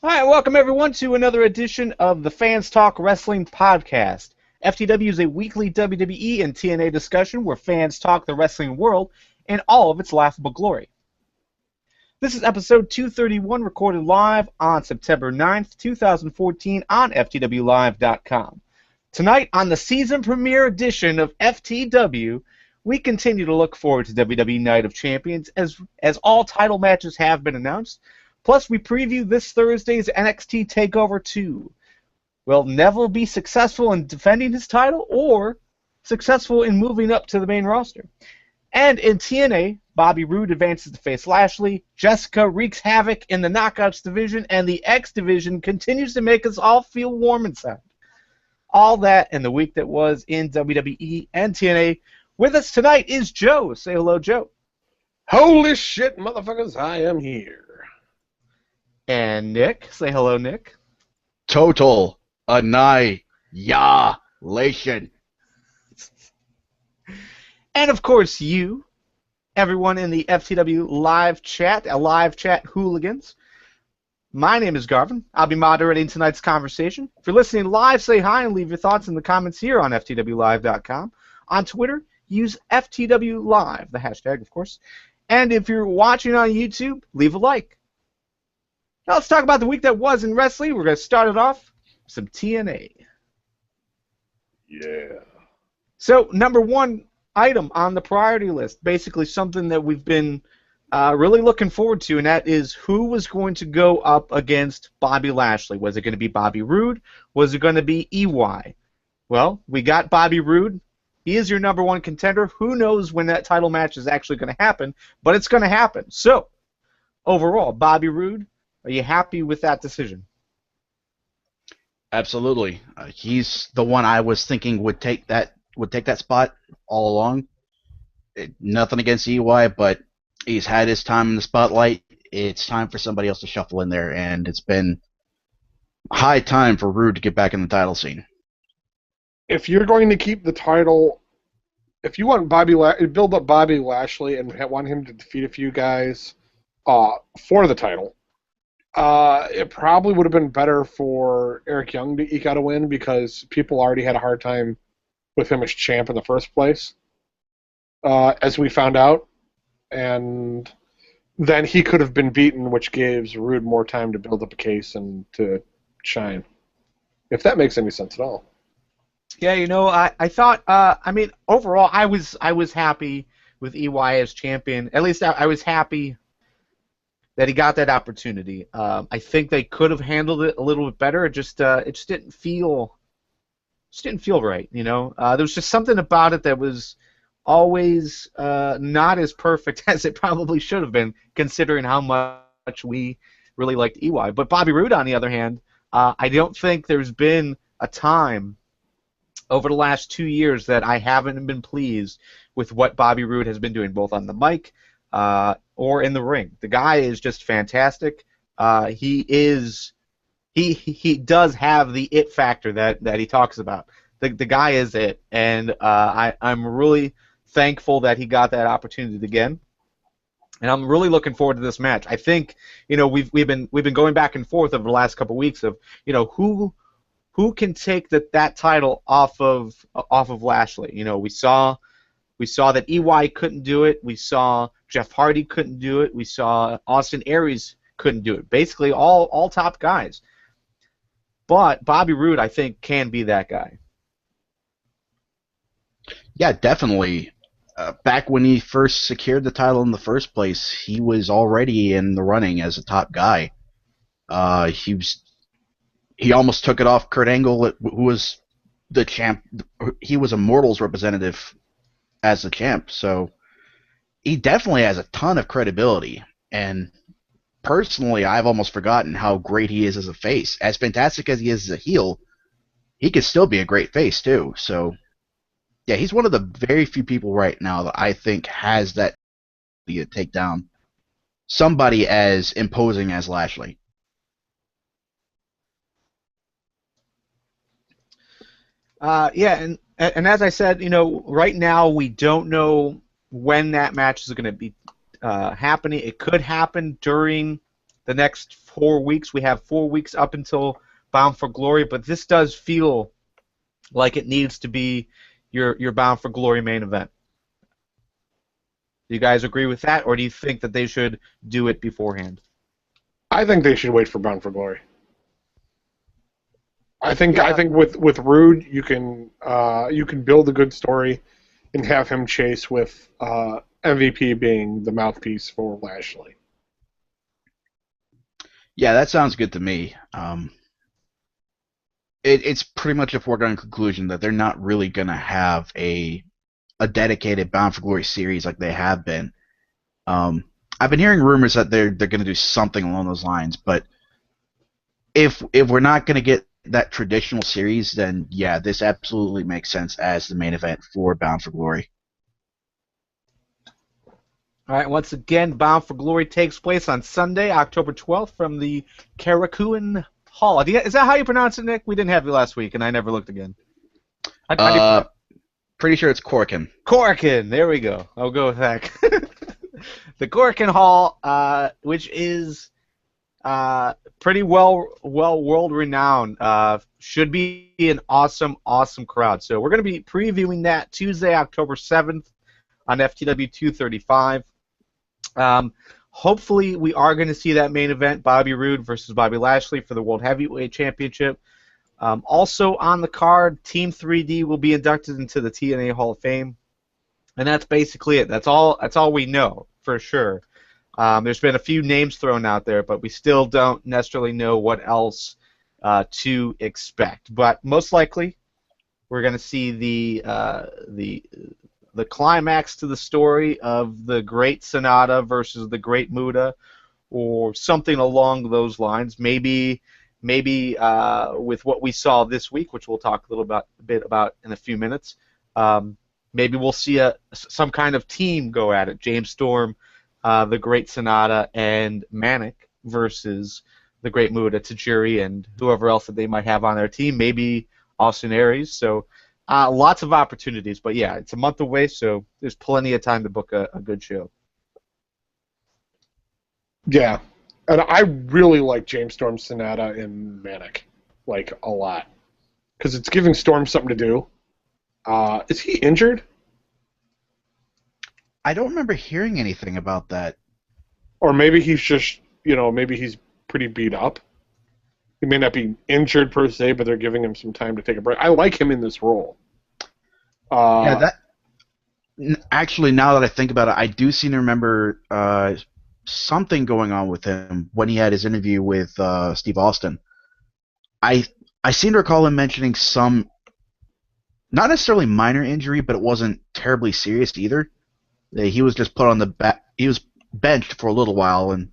All right, welcome everyone to another edition of the Fans Talk Wrestling Podcast. FTW is a weekly WWE and TNA discussion where fans talk the wrestling world in all of its laughable glory. This is episode 231, recorded live on September 9th, 2014 on FTWLive.com. Tonight, on the season premiere edition of FTW, we continue to look forward to WWE Night of Champions as all title matches have been announced. Plus, we preview this Thursday's NXT Takeover II. Will Neville be successful in defending his title or successful in moving up to the main roster? And in TNA, Bobby Roode advances to face Lashley, Jessica wreaks havoc in the Knockouts division, and the X division continues to make us all feel warm inside. All that in the week that was in WWE and TNA. With us tonight is Joe. Say hello, Joe. Holy shit, motherfuckers, I am here. And Nick. Say hello, Nick. Total annihilation. And of course, you, everyone in the FTW live chat, live chat hooligans. My name is Garvin. I'll be moderating tonight's conversation. If you're listening live, say hi and leave your thoughts in the comments here on FTWLive.com. On Twitter, use FTWLive, the hashtag, of course. And if you're watching on YouTube, leave a like. Now let's talk about the week that was in wrestling. We're going to start it off with some TNA. Yeah. So, number one item on the priority list, basically something that we've been really looking forward to, and that is who was going to go up against Bobby Lashley. Was it going to be Bobby Roode? Was it going to be EY? Well, we got Bobby Roode. He is your number one contender. Who knows when that title match is actually going to happen, but it's going to happen. So, overall, Bobby Roode, are you happy with that decision? Absolutely. He's the one I was thinking would take that spot all along. Nothing against EY, but he's had his time in the spotlight. It's time for somebody else to shuffle in there, and it's been high time for Roode to get back in the title scene. If you're going to keep the title, if you want build up Bobby Lashley and want him to defeat a few guys for the title, it probably would have been better for Eric Young to eke out a win because people already had a hard time with him as champ in the first place, as we found out. And then he could have been beaten, which gives Roode more time to build up a case and to shine. If that makes any sense at all. Yeah, I thought, overall, I was happy with EY as champion. At least I was happy that he got that opportunity. I think they could have handled it a little bit better. It just didn't feel right. There was just something about it that was always not as perfect as it probably should have been, considering how much we really liked EY. But Bobby Roode, on the other hand, I don't think there's been a time over the last 2 years that I haven't been pleased with what Bobby Roode has been doing, both on the mic or in the ring. The guy is just fantastic. He does have the it factor that he talks about. The guy is it, and I'm really thankful that he got that opportunity again. And I'm really looking forward to this match. I think we've been going back and forth over the last couple of weeks of who can take that title off of Lashley. We saw that EY couldn't do it. We saw Jeff Hardy couldn't do it. We saw Austin Aries couldn't do it. Basically, all top guys. But Bobby Roode, I think, can be that guy. Yeah, definitely. Back when he first secured the title in the first place, he was already in the running as a top guy. He almost took it off Kurt Angle, who was the champ. He was a Mortals representative as the champ, so he definitely has a ton of credibility. And personally, I've almost forgotten how great he is as a face. As fantastic as he is as a heel, he could still be a great face too. So, yeah, he's one of the very few people right now that I think has that ability to take down somebody as imposing as Lashley. Yeah, and as I said, right now we don't know when that match is going to be happening. It could happen during the next 4 weeks. We have 4 weeks up until Bound for Glory, but this does feel like it needs to be your Bound for Glory main event. Do you guys agree with that, or do you think that they should do it beforehand? I think they should wait for Bound for Glory. I think with Roode you can build a good story and have him chase with MVP being the mouthpiece for Lashley. Yeah, that sounds good to me. It's pretty much a foregone conclusion that they're not really going to have a dedicated Bound for Glory series like they have been. I've been hearing rumors that they're going to do something along those lines, but if we're not going to get that traditional series, then yeah, this absolutely makes sense as the main event for Bound for Glory. All right, once again, Bound for Glory takes place on Sunday, October 12th from the Karakuan Hall. Is that how you pronounce it, Nick? We didn't have you last week, and I never looked again. Pretty sure it's Corkin. Corkin, there we go. I'll go with that. The Corkin Hall, which is pretty well world-renowned, should be an awesome crowd. So we're going to be previewing that Tuesday, October 7th on FTW235. Hopefully we are going to see that main event, Bobby Roode versus Bobby Lashley for the World Heavyweight Championship. Also on the card, Team 3D will be inducted into the TNA Hall of Fame. And that's basically it. That's all we know for sure. There's been a few names thrown out there, but we still don't necessarily know what else to expect. But most likely, we're going to see the climax to the story of the Great Sonata versus the Great Muta, or something along those lines. Maybe with what we saw this week, which we'll talk a bit about in a few minutes. Maybe we'll see some kind of team go at it. James Storm, the Great Sonata, and Manic versus the Great Muta, Tajiri, and whoever else that they might have on their team. Maybe Austin Aries. So lots of opportunities. But yeah, it's a month away, so there's plenty of time to book a good show. Yeah, and I really like James Storm, Sonata, and Manic, like, a lot, because it's giving Storm something to do. Is he injured? I don't remember hearing anything about that. Or maybe he's just, maybe he's pretty beat up. He may not be injured per se, but they're giving him some time to take a break. I like him in this role. Actually, now that I think about it, I do seem to remember something going on with him when he had his interview with Steve Austin. I seem to recall him mentioning some, not necessarily minor injury, but it wasn't terribly serious either. He was just put on the back. He was benched for a little while, and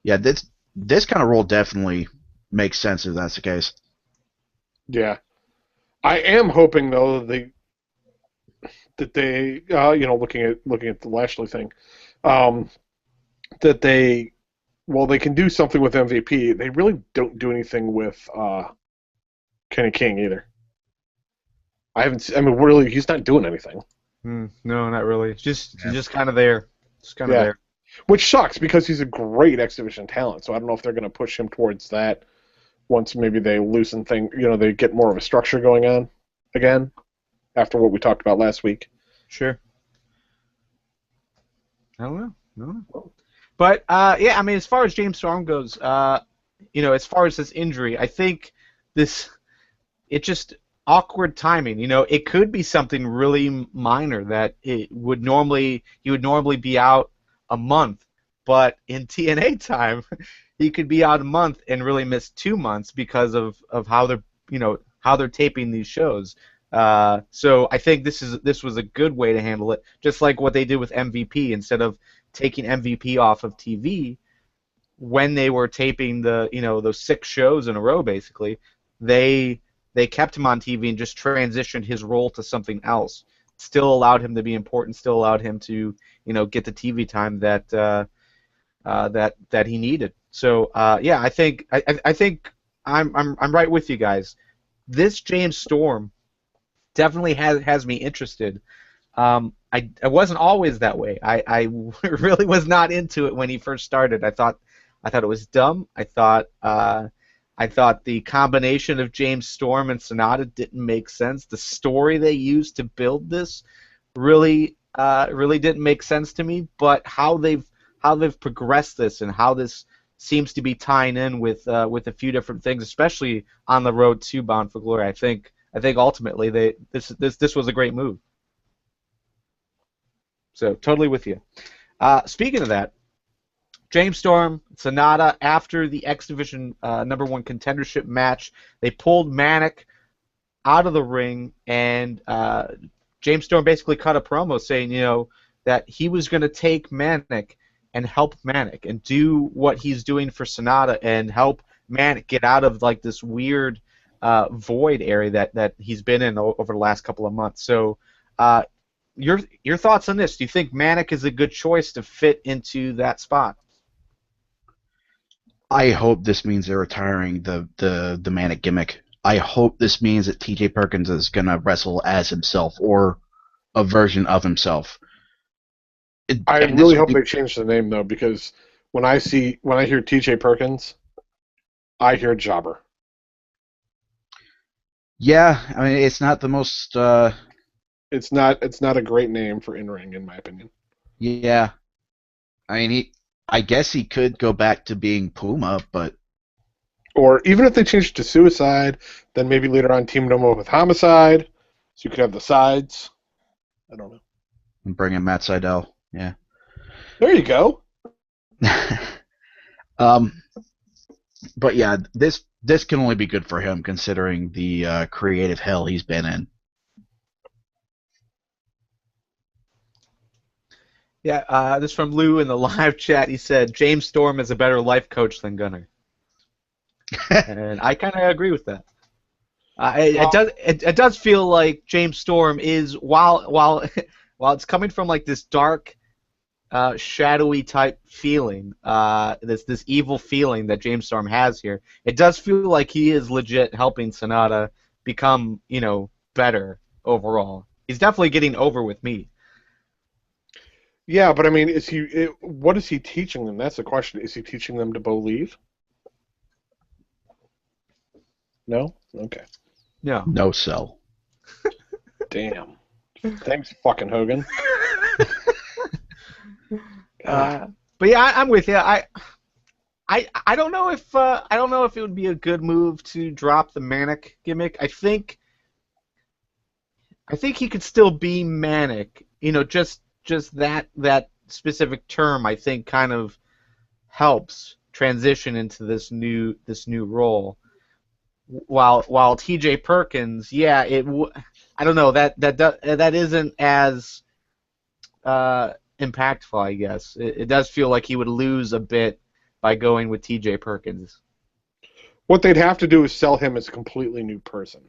yeah, this kind of role definitely makes sense if that's the case. Yeah, I am hoping though that they looking at the Lashley thing, that they can do something with MVP. They really don't do anything with Kenny King either. Really, he's not doing anything. No, not really. Just kind of there. Just kind of there. Which sucks because he's a great exhibition talent. So I don't know if they're going to push him towards that once maybe they loosen things. They get more of a structure going on again after what we talked about last week. Sure. I don't know. But as far as James Storm goes, as far as this injury, I think it's just awkward timing. It could be something really minor that he would normally be out a month, but in TNA time, he could be out a month and really miss 2 months because of how they're taping these shows. So I think this was a good way to handle it, just like what they did with MVP. Instead of taking MVP off of TV when they were taping those 6 shows in a row, basically, they kept him on TV and just transitioned his role to something else. Still allowed him to be important. Still allowed him to get the TV time that he needed. So I think I'm right with you guys. This James Storm definitely has me interested. I wasn't always that way. I really was not into it when he first started. I thought I thought it was dumb. I thought the combination of James Storm and Sonata didn't make sense. The story they used to build this really didn't make sense to me. But how they've progressed this and how this seems to be tying in with a few different things, especially on the road to Bound for Glory. I think ultimately this was a great move. So totally with you. Speaking of that, James Storm, Sonata, after the X Division #1 contendership match, they pulled Manic out of the ring, and James Storm basically cut a promo saying, that he was going to take Manic and help Manic and do what he's doing for Sonata and help Manic get out of like this weird void area that he's been in over the last couple of months. So, your thoughts on this? Do you think Manic is a good choice to fit into that spot? I hope this means they're retiring the Manic gimmick. I hope this means that TJ Perkins is going to wrestle as himself or a version of himself. I really hope they change the name though, because when I hear TJ Perkins, I hear Jobber. Yeah, I mean it's not the most. It's not a great name for in-ring, in my opinion. Yeah, I mean I guess he could go back to being Puma, but or even if they changed to Suicide, then maybe later on team him up with Homicide, so you could have the sides. I don't know. And bring in Matt Sydal. Yeah. There you go. But yeah, this can only be good for him considering the creative hell he's been in. Yeah, this from Lou in the live chat. He said James Storm is a better life coach than Gunner, and I kind of agree with that. It does feel like James Storm is while it's coming from like this dark, shadowy type feeling, this evil feeling that James Storm has here. It does feel like he is legit helping Sonata become better overall. He's definitely getting over with me. Yeah, but I mean, what is he teaching them? That's the question. Is he teaching them to believe? No? Okay. No. No sell. Damn. Thanks, fucking Hogan. But yeah, I'm with you. I don't know if it would be a good move to drop the Manic gimmick. I think he could still be Manic. Just that specific term, I think, kind of helps transition into this new role. While T.J. Perkins, yeah, I don't know, that isn't as impactful, I guess. It does feel like he would lose a bit by going with T.J. Perkins. What they'd have to do is sell him as a completely new person.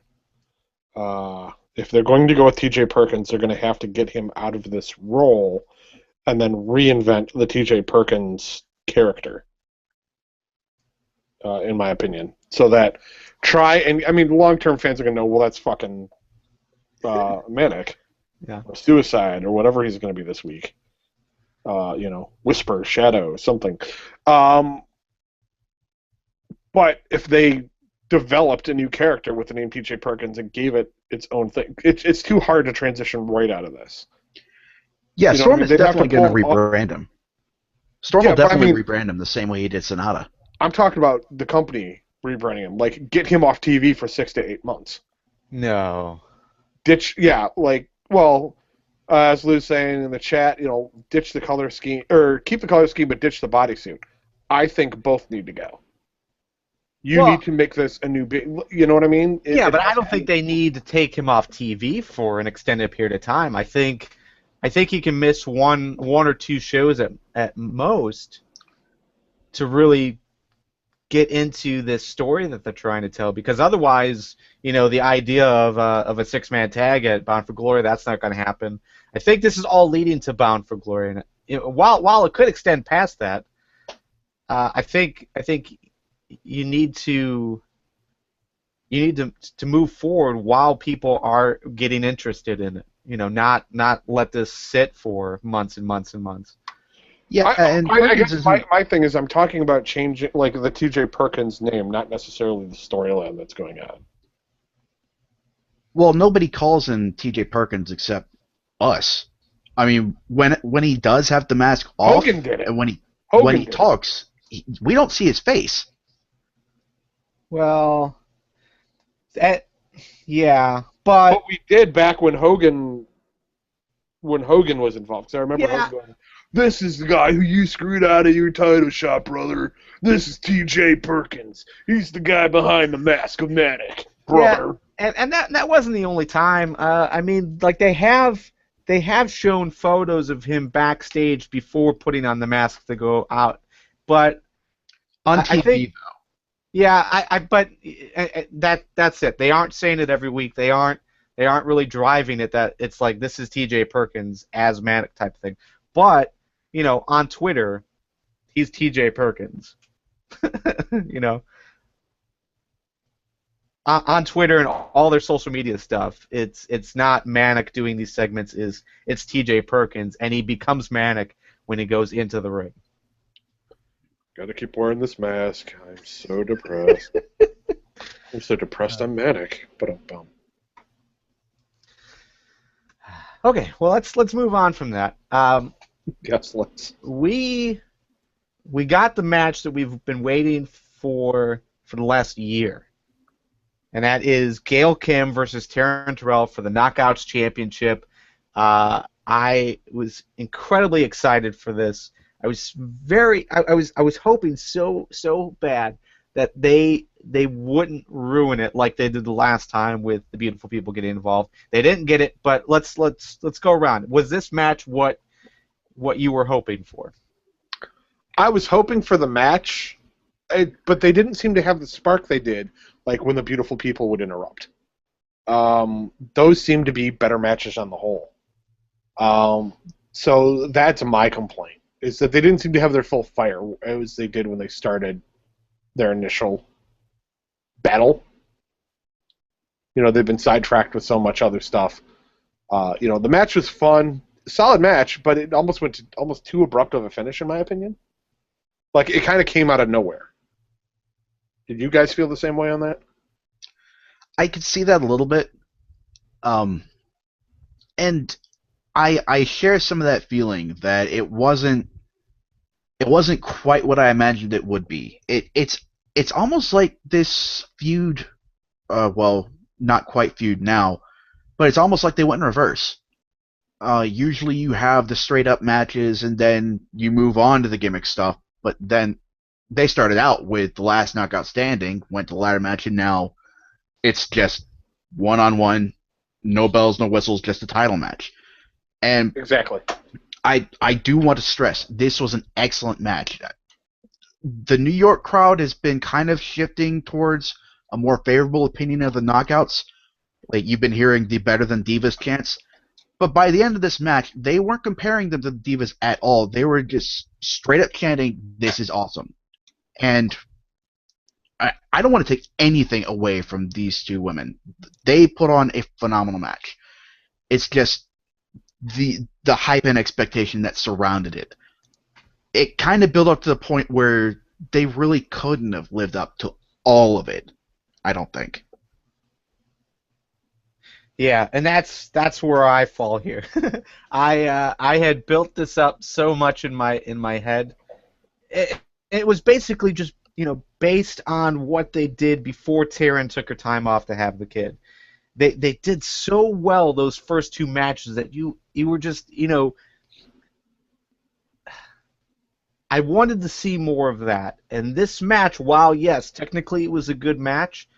If they're going to go with T.J. Perkins, they're going to have to get him out of this role and then reinvent the T.J. Perkins character, in my opinion. So that long-term fans are going to know, well, that's fucking Manic. Yeah. Or Suicide, or whatever he's going to be this week. Whisper, Shadow, something. But if they developed a new character with the name T.J. Perkins and gave it its own thing, it's too hard to transition right out of this. Yeah, Storm is definitely going to rebrand him. Storm will definitely rebrand him the same way he did Sonata. I'm talking about the company rebranding him. Like, get him off TV for 6 to 8 months. No. As Lou's saying in the chat, ditch the color scheme, or keep the color scheme, but ditch the bodysuit. I think both need to go. You need to make this a new you know what I mean? But I don't think they need to take him off TV for an extended period of time. I think he can miss one or two shows at most to really get into this story that they're trying to tell. Because otherwise, the idea of a 6-man tag at Bound for Glory, that's not going to happen. I think this is all leading to Bound for Glory, and while it could extend past that, I think you need to move forward while people are getting interested in it. Not let this sit for months and months and months. Yeah, and I Perkins guess my thing is I'm talking about changing like the T.J. Perkins name, not necessarily the storyline that's going on. well, nobody calls him T.J. Perkins except us. I mean, when he does have the mask off, Hogan did it. and when he Hogan did talks, we don't see his face. Well, yeah, but we did back when Hogan was involved. Because I remember Hogan going, "This is the guy who you screwed out of your title shot, brother. This is T.J. Perkins. He's the guy behind the mask of Manic, brother." Yeah, and that wasn't the only time. I mean, like they have shown photos of him backstage before putting on the mask to go out, but On I TV, think, though. yeah, but that's it. They aren't saying it every week. They aren't really driving it that it's like this is T.J. Perkins as Manic type of thing. But on Twitter, he's T.J. Perkins. On Twitter and all their social media stuff, it's not Manic doing these segments. It's T.J. Perkins, and he becomes Manic when he goes into the ring. Gotta keep wearing this mask. I'm so depressed. I'm so depressed. I'm Manic. But I'm bummed. Okay, well let's move on from that. Yes, let's. We got the match that we've been waiting for the last year, and that is Gail Kim versus Taryn Terrell for the Knockouts Championship. I was incredibly excited for this. I was hoping so bad that they wouldn't ruin it like they did the last time with the beautiful people getting involved. They didn't get it, but let's go around. Was this match what you were hoping for? I was hoping for the match, but they didn't seem to have the spark they did, like when the beautiful people would interrupt. Those seem to be better matches on the whole. So that's my complaint, is that they didn't seem to have their full fire as they did when they started their initial battle. They've been sidetracked with so much other stuff. The match was fun, solid match, but it almost went to almost too abrupt of a finish, in my opinion. Like, it kind of came out of nowhere. Did you guys feel the same way on that? I could see that a little bit. And I share some of that feeling that it wasn't quite what I imagined it would be. It's almost like this feud, well, not quite feud now, but it's almost like they went in reverse. Usually you have the straight up matches and then you move on to the gimmick stuff, but then they started out with the last knockout standing, went to the ladder match, and now it's just one-on-one, no bells, no whistles, just a title match. And exactly. I do want to stress, this was an excellent match. The New York crowd has been kind of shifting towards a more favorable opinion of the knockouts. Like, you've been hearing the better than Divas chants. But by the end of this match, they weren't comparing them to the Divas at all. They were just straight up chanting, "This is awesome." And I don't want to take anything away from these two women. They put on a phenomenal match. It's just the hype and expectation that surrounded it. It kind of built up to the point where they really couldn't have lived up to all of it, I don't think. Yeah, and that's where I fall here. I had built this up so much in my head. It was basically just based on what they did before Taryn took her time off to have the kid. They did so well those first two matches that you were just I wanted to see more of that. And this match, while yes, technically it was a good match,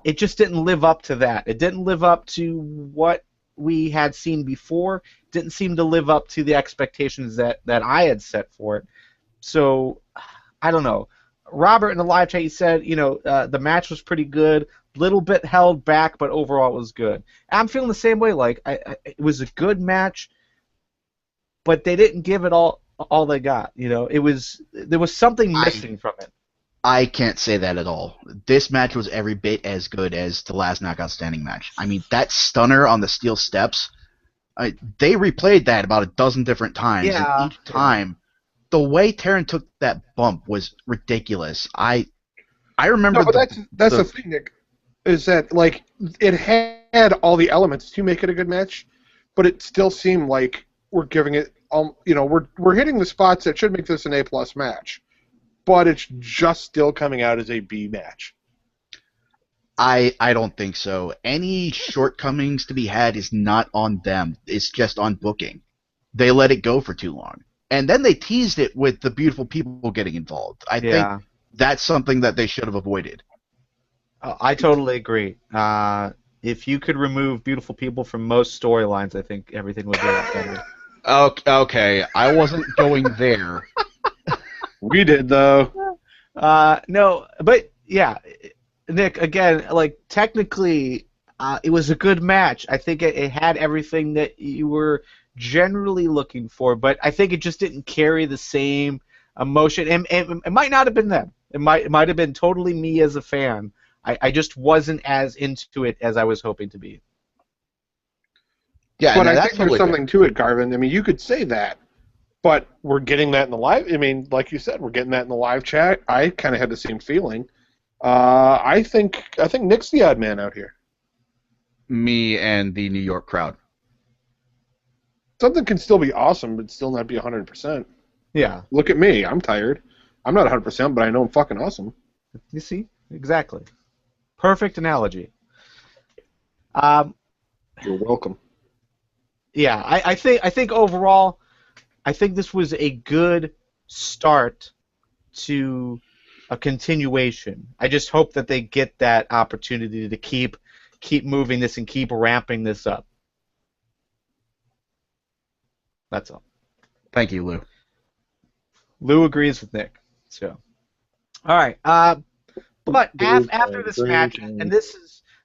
it just didn't live up to that. It didn't live up to what we had seen before. It didn't seem to live up to the expectations that I had set for it. So, I don't know. Robert in the live chat, he said, the match was pretty good, little bit held back, but overall it was good. I'm feeling the same way. Like, it was a good match, but they didn't give it all they got. There was something missing from it. I can't say that at all. This match was every bit as good as the last knockout standing match. I mean, that stunner on the steel steps, they replayed that about a dozen different times, and each time the way Taryn took that bump was ridiculous. I remember. No, but that's the thing, Nick, is that like it had all the elements to make it a good match, but it still seemed like we're giving it, we're hitting the spots that should make this an A+ match, but it's just still coming out as a B match. I don't think so. Any shortcomings to be had is not on them. It's just on booking. They let it go for too long. And then they teased it with the beautiful people getting involved. I think that's something that they should have avoided. I totally agree. If you could remove beautiful people from most storylines, I think everything would be a lot better. Okay, I wasn't going there. We did, though. No, but yeah, Nick, again, like technically, it was a good match. I think it had everything that you were generally looking for, but I think it just didn't carry the same emotion. And it might not have been them. It might have been totally me as a fan. I just wasn't as into it as I was hoping to be. Yeah, but I think there's something to it, Garvin. I mean, you could say that, but we're getting that in the live. I mean, like you said, we're getting that in the live chat. I kind of had the same feeling. I think Nick's the odd man out here. Me and the New York crowd. Something can still be awesome, but still not be 100%. Yeah. Look at me. I'm tired. I'm not 100%, but I know I'm fucking awesome. You see? Exactly. Perfect analogy. You're welcome. Yeah, I think overall, I think this was a good start to a continuation. I just hope that they get that opportunity to keep moving this and keep ramping this up. That's all. Thank you, Lou. Lou agrees with Nick. So, all right. But after this match, and this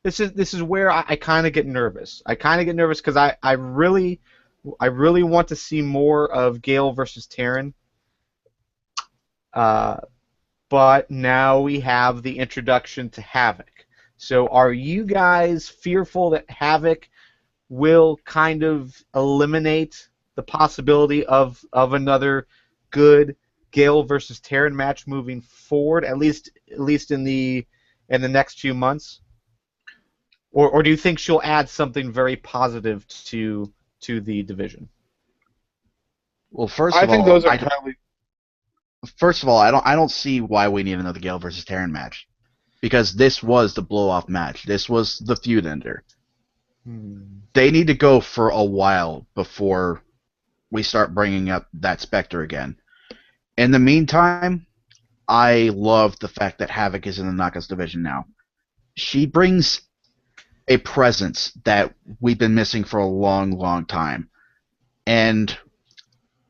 is where I kind of get nervous. I kind of get nervous because I really want to see more of Gail versus Taryn. But now we have the introduction to Havoc. So are you guys fearful that Havoc will kind of eliminate the possibility of another good Gail versus Taryn match moving forward, at least in the next few months? Or do you think she'll add something very positive to the division? Well, first of all, I don't see why we need another Gail versus Taryn match, because this was the blow-off match. This was the feud ender. They need to go for a while before we start bringing up that specter again. In the meantime, I love the fact that Havoc is in the Knockouts division now. She brings a presence that we've been missing for a long, long time. And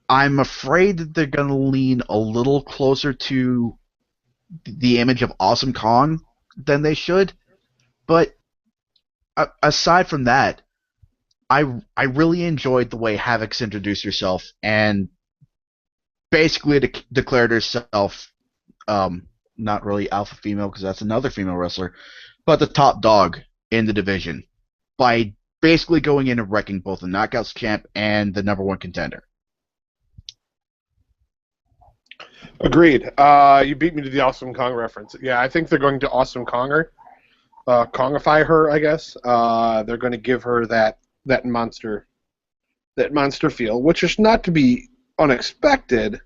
I'm afraid that they're going to lean a little closer to the image of Awesome Kong than they should. But aside from that, I really enjoyed the way Havoc's introduced herself and basically declared herself not really alpha female, because that's another female wrestler, but the top dog in the division by basically going in and wrecking both the Knockouts champ and the #1 contender. Agreed. You beat me to the Awesome Kong reference. Yeah, I think they're going to Awesome Konger, Kongify her, I guess. They're going to give her that monster feel, which is not to be unexpected.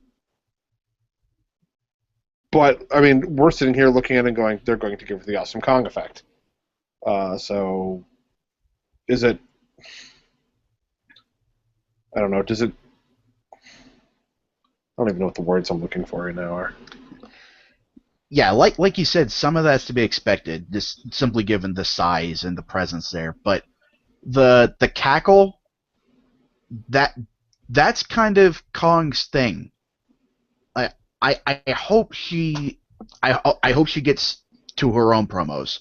But I mean, we're sitting here looking at it and going, they're going to give her the Awesome Kong effect. So, is it? I don't know. Does it? I don't even know what the words I'm looking for right now are. Yeah, like you said, some of that's to be expected, just simply given the size and the presence there. But the cackle, that's kind of Kong's thing. I hope she gets to her own promos.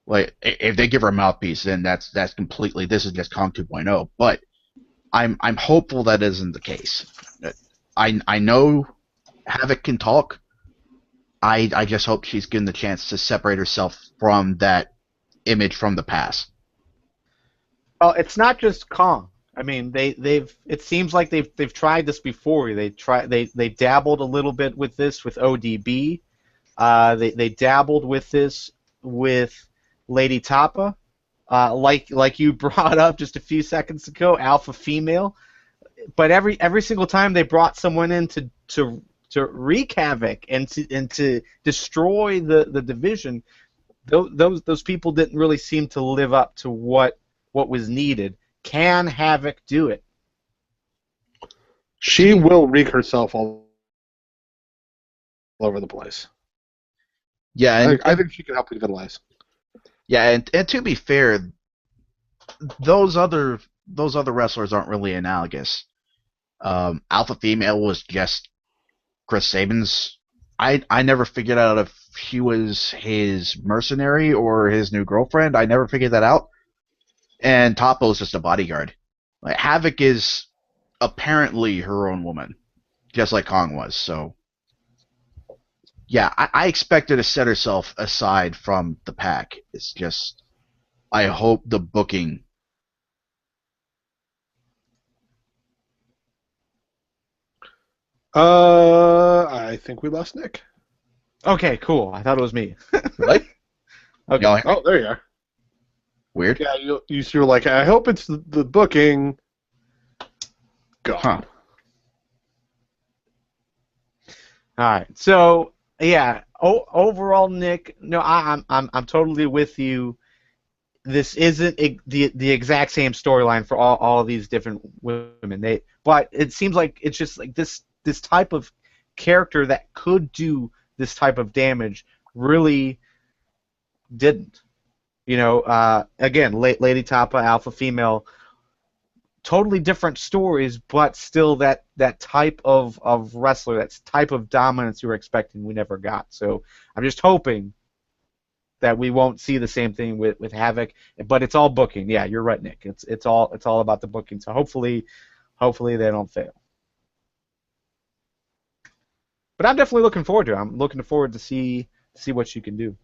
Like, if they give her a mouthpiece, then that's completely, this is just Kong 2.0. But I'm hopeful that isn't the case. I know Havoc can talk. I just hope she's given the chance to separate herself from that image from the past. Well, it's not just Kong. I mean, they've. It seems like they've tried this before. They dabbled a little bit with this with ODB. They dabbled with this with Lady Tapa. Like you brought up just a few seconds ago, alpha female. But every single time they brought someone in to wreak havoc and to destroy the division, those people didn't really seem to live up to what was needed. Can Havoc do it? She will wreak herself all over the place. Yeah, I think she can help revitalize. Yeah, and to be fair, those other wrestlers aren't really analogous. Alpha Female was just Chris Sabin's. I never figured out if she was his mercenary or his new girlfriend. I never figured that out. And Topo's just a bodyguard. Like Havoc is apparently her own woman, just like Kong was. So, yeah, I expect her to set herself aside from the pack. It's just, I hope the booking. I think we lost Nick. Okay, cool. I thought it was me. Really? Okay. Y'all- Oh, there you are. Weird. Yeah, you were like, I hope it's the booking. Go. Huh. All right. So yeah. Overall, Nick. No, I'm totally with you. This isn't the exact same storyline for all these different women. But it seems like it's just like this type of character that could do this type of damage really didn't. You know, again, Lady Tapa, alpha female, totally different stories, but still that type of wrestler, that type of dominance you were expecting, we never got. So I'm just hoping that we won't see the same thing with Havoc, but it's all booking. Yeah, you're right, Nick. It's all about the booking. So hopefully they don't fail. But I'm definitely looking forward to it. I'm looking forward to see what you can do.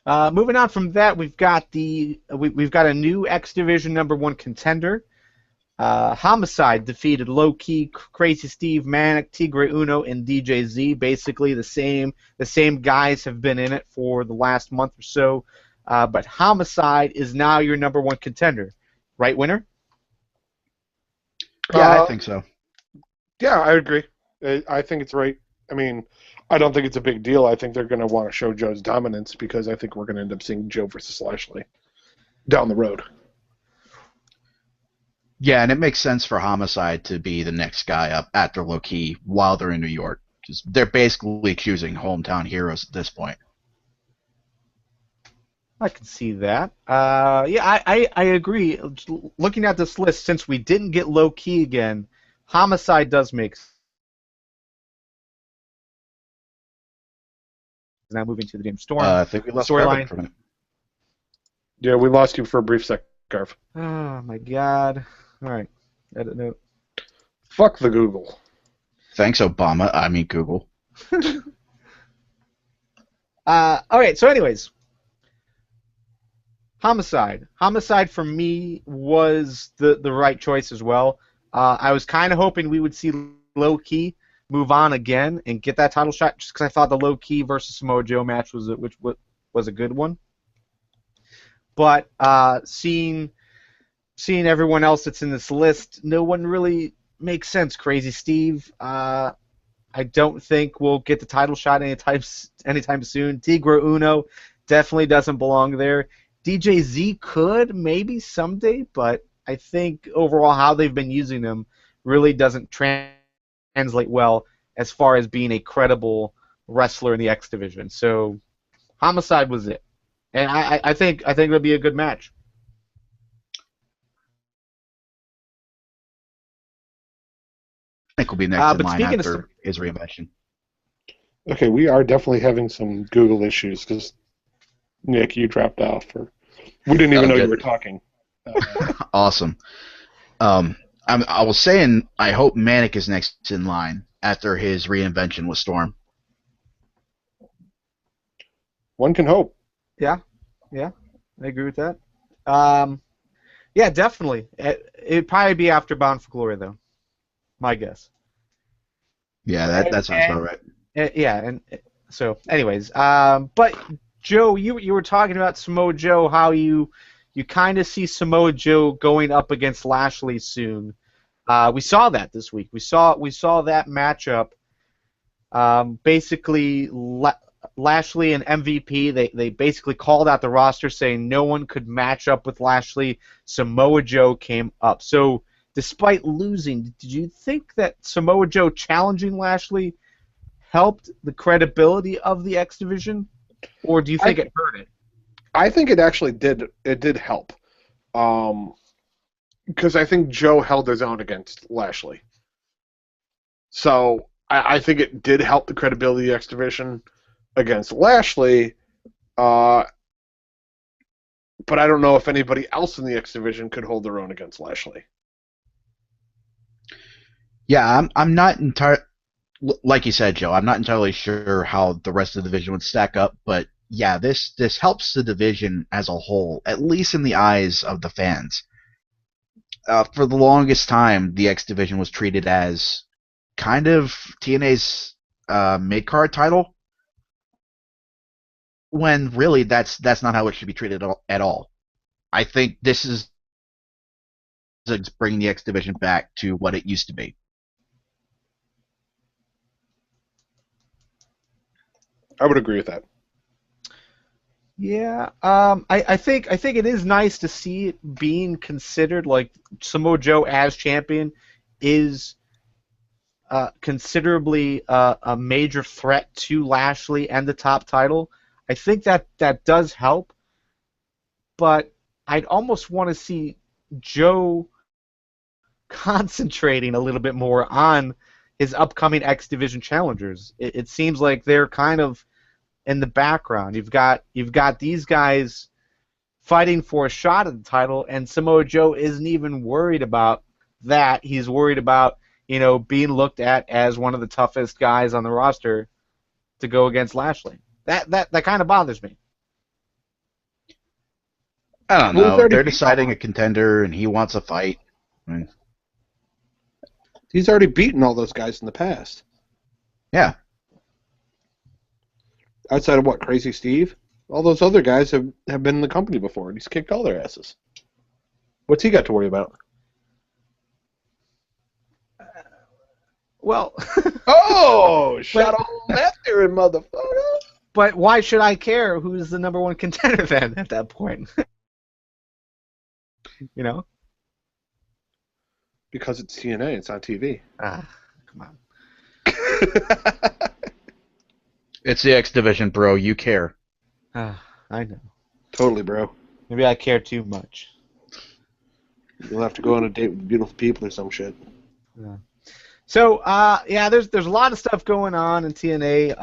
Moving on from that, we've got a new X Division #1 contender. Homicide defeated Low Key, Crazy Steve, Manic, Tigre Uno, and DJZ. Basically, the same guys have been in it for the last month or so. But Homicide is now your #1 contender, right, Winner? Yeah, I think so. Yeah, I agree. I think it's right. I mean, I don't think it's a big deal. I think they're going to want to show Joe's dominance because I think we're going to end up seeing Joe versus Lashley down the road. Yeah, and it makes sense for Homicide to be the next guy up after Low Key while they're in New York. They're basically choosing hometown heroes at this point. I can see that. Yeah, I agree. Looking at this list, since we didn't get Low Key again, Homicide does make sense. Now moving to the Damn Storm. I think we lost storyline. for a minute. Yeah, we lost you for a brief second, Garf. Oh my God! All right, edit note. Fuck the Google. Thanks, Obama. I mean Google. All right. So, anyways, Homicide. Homicide for me was the right choice as well. I was kind of hoping we would see Low Key move on again and get that title shot, just because I thought the Low Key versus Samoa Joe match was a good one. But seeing everyone else that's in this list, no one really makes sense. Crazy Steve, I don't think we'll get the title shot anytime soon. Tigre Uno definitely doesn't belong there. DJZ could maybe someday, but I think overall how they've been using them really doesn't translate well as far as being a credible wrestler in the X Division. So Homicide was it. And I think it'll be a good match. I think we'll be next in but line speaking after his reinvention. Okay, we are definitely having some Google issues because, Nick, you dropped out for... We didn't even know you were talking. Awesome. I was saying I hope Manic is next in line after his reinvention with Storm. One can hope. Yeah, I agree with that. Yeah, definitely. It'd probably be after Bound for Glory, though. My guess. Yeah, that sounds about right. Yeah, and so, anyways, but Joe, you were talking about Samoa Joe, how you kind of see Samoa Joe going up against Lashley soon. We saw that this week. We saw that matchup. Basically, Lashley and MVP, they basically called out the roster saying no one could match up with Lashley. Samoa Joe came up. So, despite losing, did you think that Samoa Joe challenging Lashley helped the credibility of the X Division, or do you think it hurt it? I think it actually did. It did help, because I think Joe held his own against Lashley. So I think it did help the credibility of the X Division against Lashley. But I don't know if anybody else in the X Division could hold their own against Lashley. Yeah, I'm not entirely, like you said, Joe, I'm not entirely sure how the rest of the division would stack up, but yeah, this helps the division as a whole, at least in the eyes of the fans. For the longest time, the X Division was treated as kind of TNA's mid-card title, when really that's not how it should be treated at all. I think this is bringing the X Division back to what it used to be. I would agree with that. Yeah, I think it is nice to see it being considered, like Samoa Joe as champion is considerably a major threat to Lashley and the top title. I think that does help, but I'd almost want to see Joe concentrating a little bit more on his upcoming X Division challengers. It seems like they're kind of in the background. You've got these guys fighting for a shot at the title, and Samoa Joe isn't even worried about that. He's worried about, being looked at as one of the toughest guys on the roster to go against Lashley. That kind of bothers me. I don't know. They're deciding a contender, and he wants a fight. I mean, he's already beaten all those guys in the past. Yeah. Outside of what, Crazy Steve? All those other guys have been in the company before, and he's kicked all their asses. What's he got to worry about? Well... Oh! Shut all that there, motherfucker! But why should I care who's the number one contender then at that point? Because it's TNA, it's on TV. Come on. It's the X Division, bro. You care. I know. Totally, bro. Maybe I care too much. You'll have to go on a date with beautiful people or some shit. Yeah. So, there's a lot of stuff going on in TNA.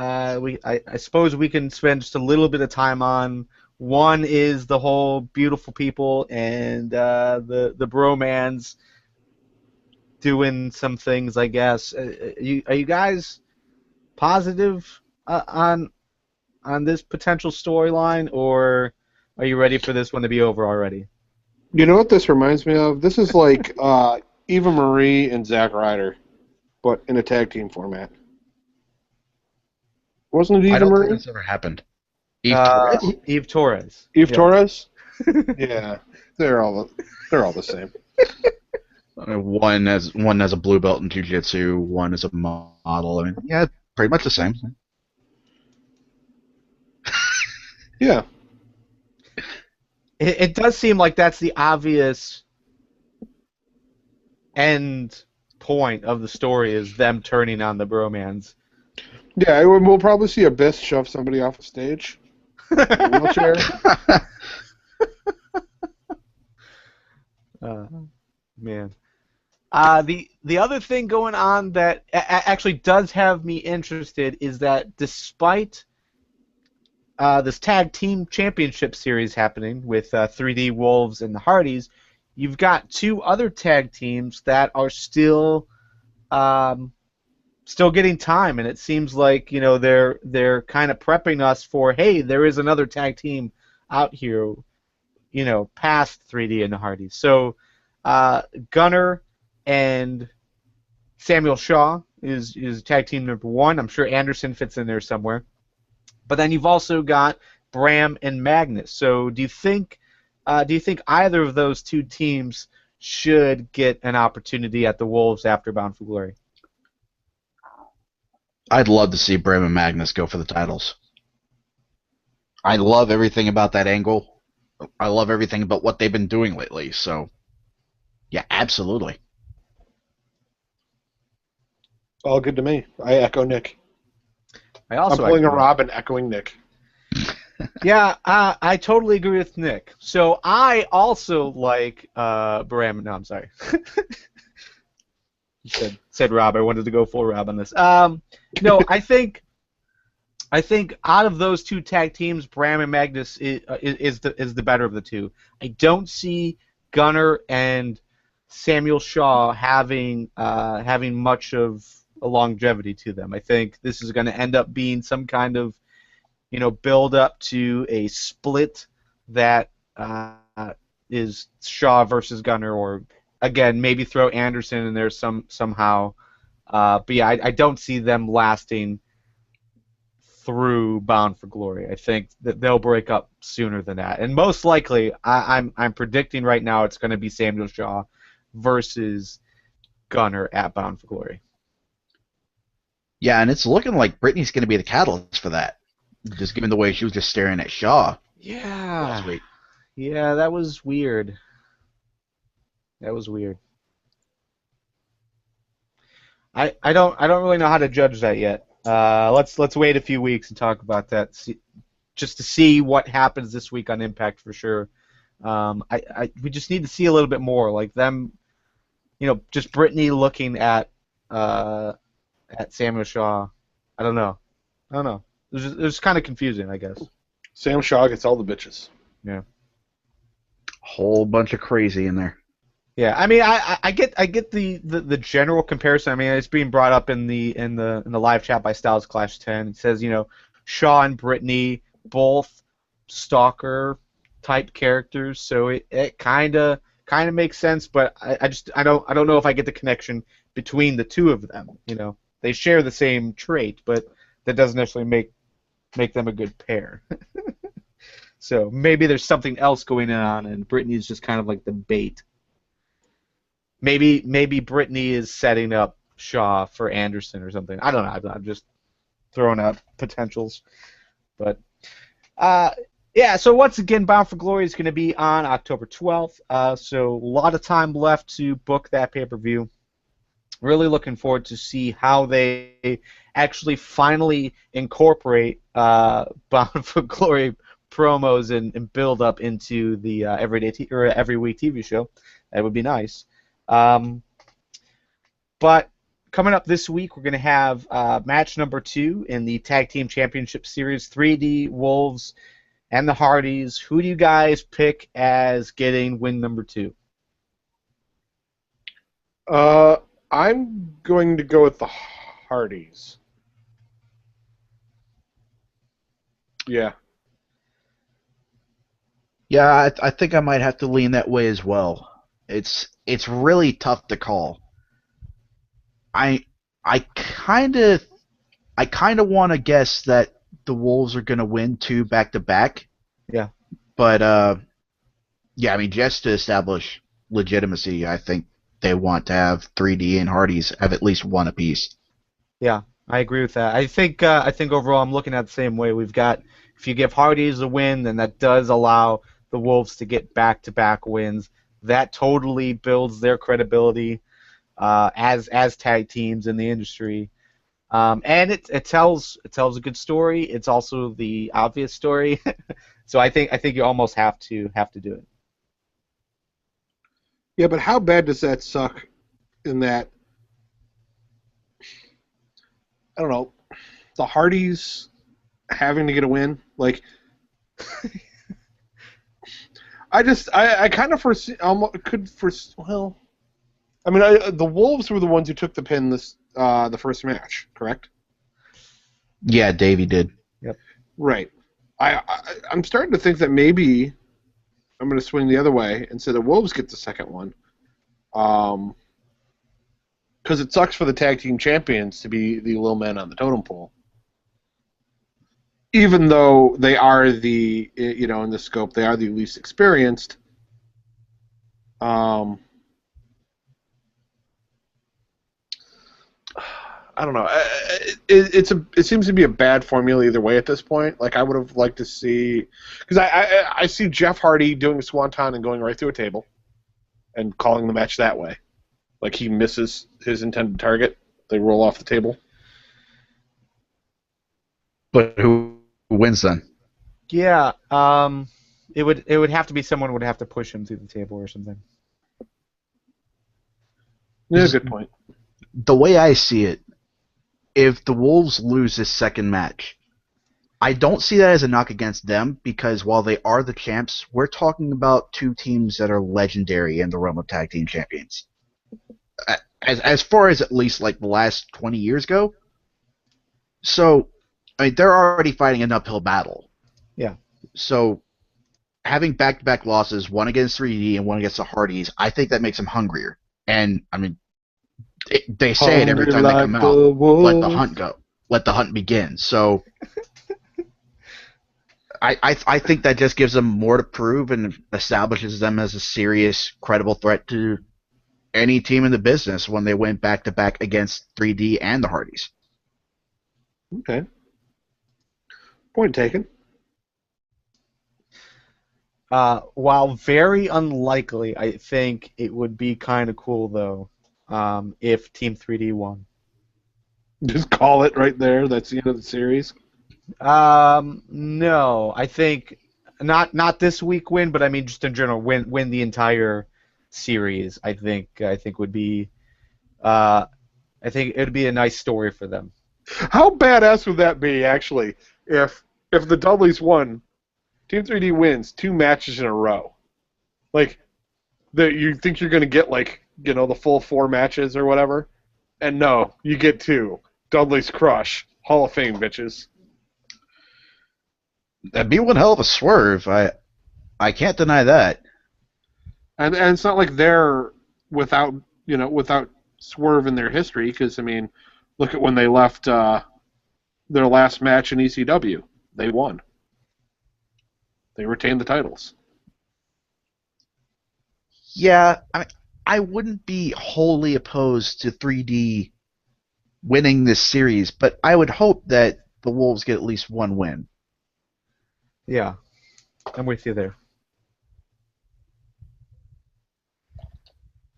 I suppose we can spend just a little bit of time on. One is the whole beautiful people and the bromans doing some things, I guess. Are you guys positive on this potential storyline, or are you ready for this one to be over already? You know what this reminds me of? This is like Eva Marie and Zack Ryder, but in a tag team format. Wasn't it Eva Marie? I don't think that's ever happened. Eve Torres? Eve Torres. Eve Torres? Yeah, they're all the same. One has a blue belt in jiu-jitsu, one is a model. I mean, yeah, pretty much the same. Yeah. It does seem like that's the obvious end point of the story, is them turning on the bromans. Yeah, we'll probably see Abyss shove somebody off a stage. Wheelchair. Man. The other thing going on that actually does have me interested is that despite this tag team championship series happening with 3D Wolves and the Hardys, you've got two other tag teams that are still getting time, and it seems like they're kind of prepping us for, hey, there is another tag team out here. past 3D and the Hardys. So Gunner and Samuel Shaw is tag team number 1. I'm sure Anderson fits in there somewhere. But then you've also got Bram and Magnus. So do you think either of those two teams should get an opportunity at the Wolves after Bound for Glory? I'd love to see Bram and Magnus go for the titles. I love everything about that angle. I love everything about what they've been doing lately. So, yeah, absolutely. All good to me. I echo Nick. I'm pulling a Rob and echoing Nick. Yeah, I totally agree with Nick. So I also like Bram. No, I'm sorry. You said Rob. I wanted to go full Rob on this. No, I think out of those two tag teams, Bram and Magnus is the better of the two. I don't see Gunner and Samuel Shaw having much of a longevity to them. I think this is going to end up being some kind of build up to a split that is Shaw versus Gunner, or again maybe throw Anderson in there somehow. But yeah, I don't see them lasting through Bound for Glory. I think that they'll break up sooner than that, and most likely, I'm predicting right now it's going to be Samuel Shaw versus Gunner at Bound for Glory. Yeah, and it's looking like Brittany's going to be the catalyst for that. Just given the way she was just staring at Shaw last week. Yeah, that was weird. I don't really know how to judge that yet. Let's wait a few weeks and talk about that, just to see what happens this week on Impact for sure. We just need to see a little bit more, like them, just Brittany looking at Samuel Shaw. I don't know. It was kind of confusing, I guess. Sam Shaw gets all the bitches. Yeah. Whole bunch of crazy in there. Yeah, I mean, I get the general comparison. I mean, it's being brought up in the live chat by Styles Clash 10. It says, Shaw and Brittany both stalker type characters, so it kind of makes sense. But I don't know if I get the connection between the two of them. They share the same trait, but that doesn't necessarily make them a good pair. So maybe there's something else going on, and Brittany's just kind of like the bait. Maybe Brittany is setting up Shaw for Anderson or something. I don't know. I'm just throwing out potentials. But yeah. So once again, Bound for Glory is going to be on October 12th. So a lot of time left to book that pay-per-view. Really looking forward to see how they actually finally incorporate Bound for Glory promos and build up into the every week TV show. That would be nice. But coming up this week, we're going to have match number 2 in the Tag Team Championship Series, 3D Wolves and the Hardys. Who do you guys pick as getting win number 2? I'm going to go with the Hardys. Yeah. Yeah, I think I might have to lean that way as well. It's really tough to call. I kind of want to guess that the Wolves are going to win 2 back-to-back. Yeah. But yeah, I mean, just to establish legitimacy, I think they want to have 3D and Hardys have at least one apiece. Yeah, I agree with that. I think overall I'm looking at it the same way. We've got, if you give Hardys a win, then that does allow the Wolves to get back-to-back wins. That totally builds their credibility as tag teams in the industry, and it tells a good story. It's also the obvious story, so I think you almost have to do it. Yeah, but how bad does that suck? In that, I don't know, the Hardys having to get a win, like. I kind of foresee, well, I mean, the Wolves were the ones who took the pin the first match, correct? Yeah, Davey did. Yep. Right. I'm starting to think that maybe I'm going to swing the other way and say the Wolves get the second one. Because it sucks for the tag team champions to be the little men on the totem pole. Even though they are in the scope, they are the least experienced. I don't know. It seems to be a bad formula either way at this point. Like, I would have liked to see, because I see Jeff Hardy doing a swanton and going right through a table, and calling the match that way. Like, he misses his intended target, they roll off the table. But who wins then? Yeah, it would have to be someone would have to push him through the table or something. Yeah, good point. The way I see it, if the Wolves lose this second match, I don't see that as a knock against them, because while they are the champs, we're talking about two teams that are legendary in the realm of tag team champions. As far as at least like the last 20 years go. So, I mean, they're already fighting an uphill battle. Yeah. So, having back-to-back losses, one against 3D and one against the Hardys, I think that makes them hungrier. And, I mean, they say it every time they come out. Let the hunt go. Let the hunt begin. So, I think that just gives them more to prove and establishes them as a serious, credible threat to any team in the business when they went back-to-back against 3D and the Hardys. Okay. Point taken. While very unlikely, I think it would be kind of cool, though, if Team 3D won. Just call it right there. That's the end of the series. No, I think not this week win, but I mean just in general win the entire series. I think would be I think it'd be a nice story for them. How badass would that be, actually, if the Dudleys won, Team 3D wins 2 matches in a row? Like, you think you're going to get, like, the full 4 matches or whatever? And no, you get 2. Dudley's Crush. Hall of Fame, bitches. That'd be one hell of a swerve. I can't deny that. And it's not like they're without swerve in their history, because, I mean, look at when they left their last match in ECW. They won. They retained the titles. Yeah, I wouldn't be wholly opposed to 3D winning this series, but I would hope that the Wolves get at least one win. Yeah, I'm with you there.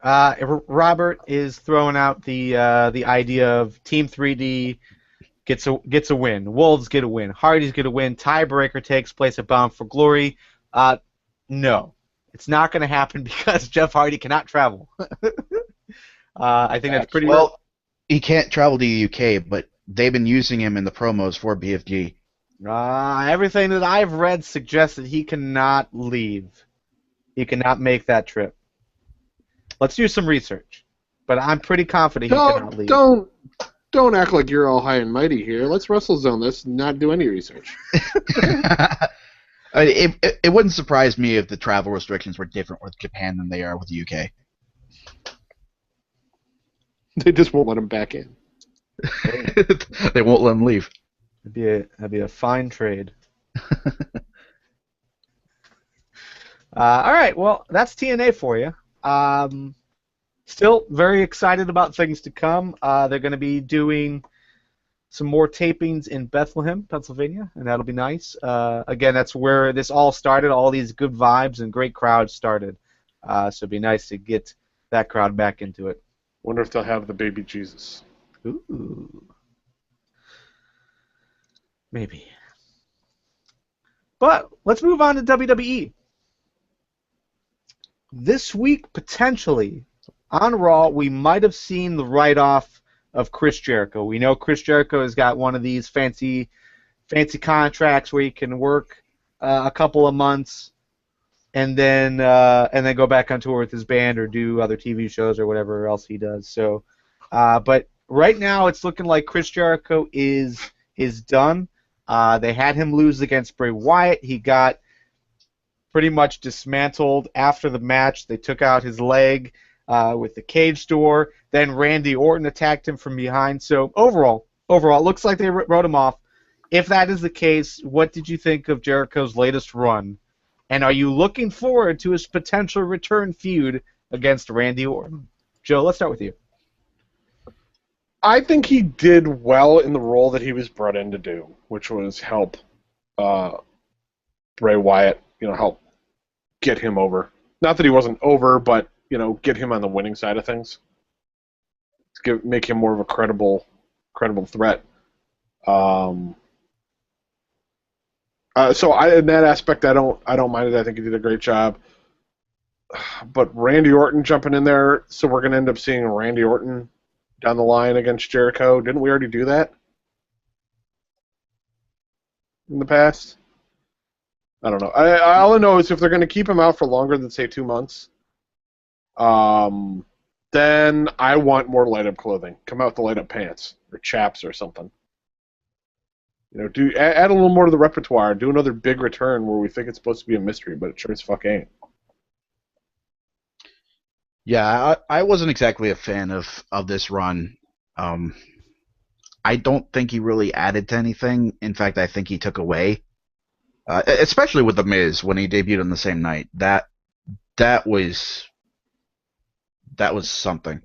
Robert is throwing out the idea of Team 3D gets a win. Wolves get a win. Hardys get a win. Tiebreaker takes place at Bound for Glory. No, it's not going to happen because Jeff Hardy cannot travel. I think that's pretty well. He can't travel to the UK, but they've been using him in the promos for BFG. Everything that I've read suggests that he cannot leave. He cannot make that trip. Let's do some research. But I'm pretty confident he cannot leave. Don't act like you're all high and mighty here. Let's WrestleZone this and not do any research. It wouldn't surprise me if the travel restrictions were different with Japan than they are with the UK. They just won't let him back in. They won't let him leave. That'd be a fine trade. All right, well, that's TNA for you. Still very excited about things to come. They're going to be doing some more tapings in Bethlehem, Pennsylvania, and that'll be nice. Again, that's where this all started. All these good vibes and great crowds started. So it'd be nice to get that crowd back into it. Wonder if they'll have the baby Jesus. Ooh. Maybe. But let's move on to WWE. This week, potentially, on Raw, we might have seen the write-off of Chris Jericho. We know Chris Jericho has got one of these fancy contracts where he can work a couple of months and then go back on tour with his band or do other TV shows or whatever else he does. So, but right now it's looking like Chris Jericho is done. They had him lose against Bray Wyatt. He got pretty much dismantled after the match. They took out his leg with the cage door. Then Randy Orton attacked him from behind. So overall, it looks like they wrote him off. If that is the case, what did you think of Jericho's latest run? And are you looking forward to his potential return feud against Randy Orton? Joe, let's start with you. I think he did well in the role that he was brought in to do, which was help Bray Wyatt, help get him over. Not that he wasn't over, but, get him on the winning side of things. Make him more of a credible threat. So in that aspect, I don't mind it. I think he did a great job. But Randy Orton jumping in there, so we're going to end up seeing Randy Orton down the line against Jericho. Didn't we already do that in the past? I don't know. All I know is if they're going to keep him out for longer than, say, 2 months, then I want more light-up clothing. Come out with the light-up pants or chaps or something. Add a little more to the repertoire. Do another big return where we think it's supposed to be a mystery, but it sure as fuck ain't. Yeah, I wasn't exactly a fan of this run. I don't think he really added to anything. In fact, I think he took away. Especially with The Miz when he debuted on the same night. That was something.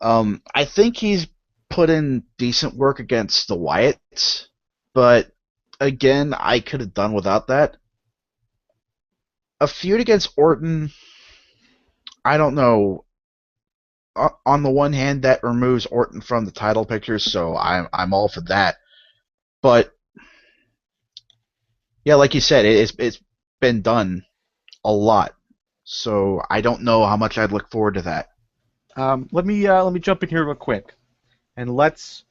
I think he's put in decent work against the Wyatts, but again, I could have done without that. A feud against Orton, I don't know. On the one hand, that removes Orton from the title picture, so I'm all for that. But yeah, like you said, it's been done a lot, so I don't know how much I'd look forward to that. Let me jump in here real quick, and let's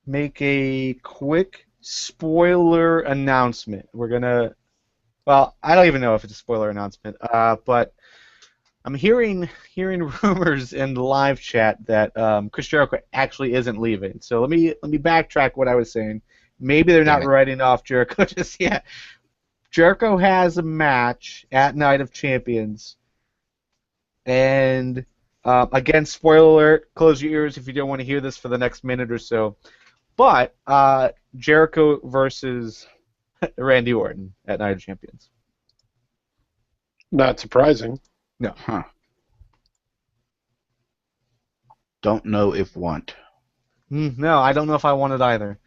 make a quick spoiler announcement. We're gonna. Well, I don't even know if it's a spoiler announcement, but I'm hearing rumors in the live chat that Chris Jericho actually isn't leaving. So let me backtrack what I was saying. Maybe they're not writing off Jericho just yet. Jericho has a match at Night of Champions, and again, spoiler alert. Close your ears if you don't want to hear this for the next minute or so. But Jericho versus Randy Orton at Night of Champions. Not surprising. No. Huh. Don't know if want. No, I don't know if I want it either.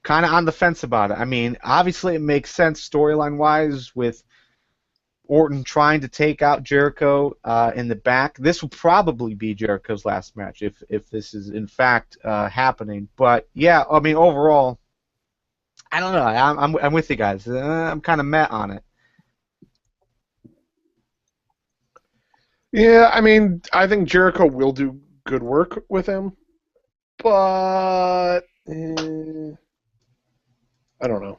Kind of on the fence about it. I mean, obviously it makes sense storyline-wise with Orton trying to take out Jericho in the back. This will probably be Jericho's last match if this is in fact happening. But yeah, I mean overall, I don't know. I'm with you guys. I'm kind of meh on it. Yeah, I mean, I think Jericho will do good work with him, but I don't know.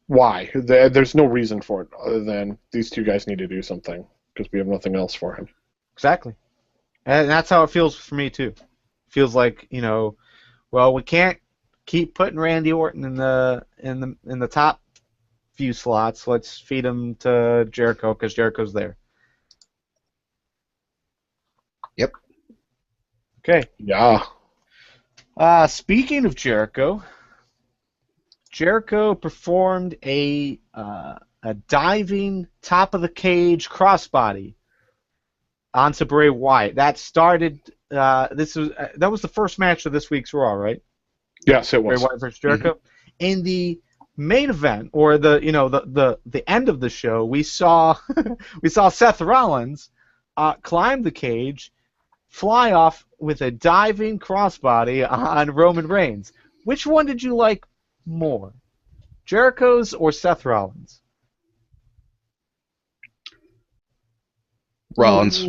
Why? There's no reason for it other than these two guys need to do something because we have nothing else for him. Exactly, and that's how it feels for me too. Feels like well, we can't keep putting Randy Orton in the top few slots. Let's feed him to Jericho because Jericho's there. Yep. Okay. Yeah. Speaking of Jericho performed a diving top of the cage crossbody onto Bray Wyatt. That started. That was the first match of this week's Raw, right? Yes, it was. Bray Wyatt versus Jericho. Mm-hmm. In the main event, or the end of the show, we saw Seth Rollins climb the cage, fly off with a diving crossbody on Roman Reigns. Which one did you like more, Jericho's or Seth Rollins? Rollins.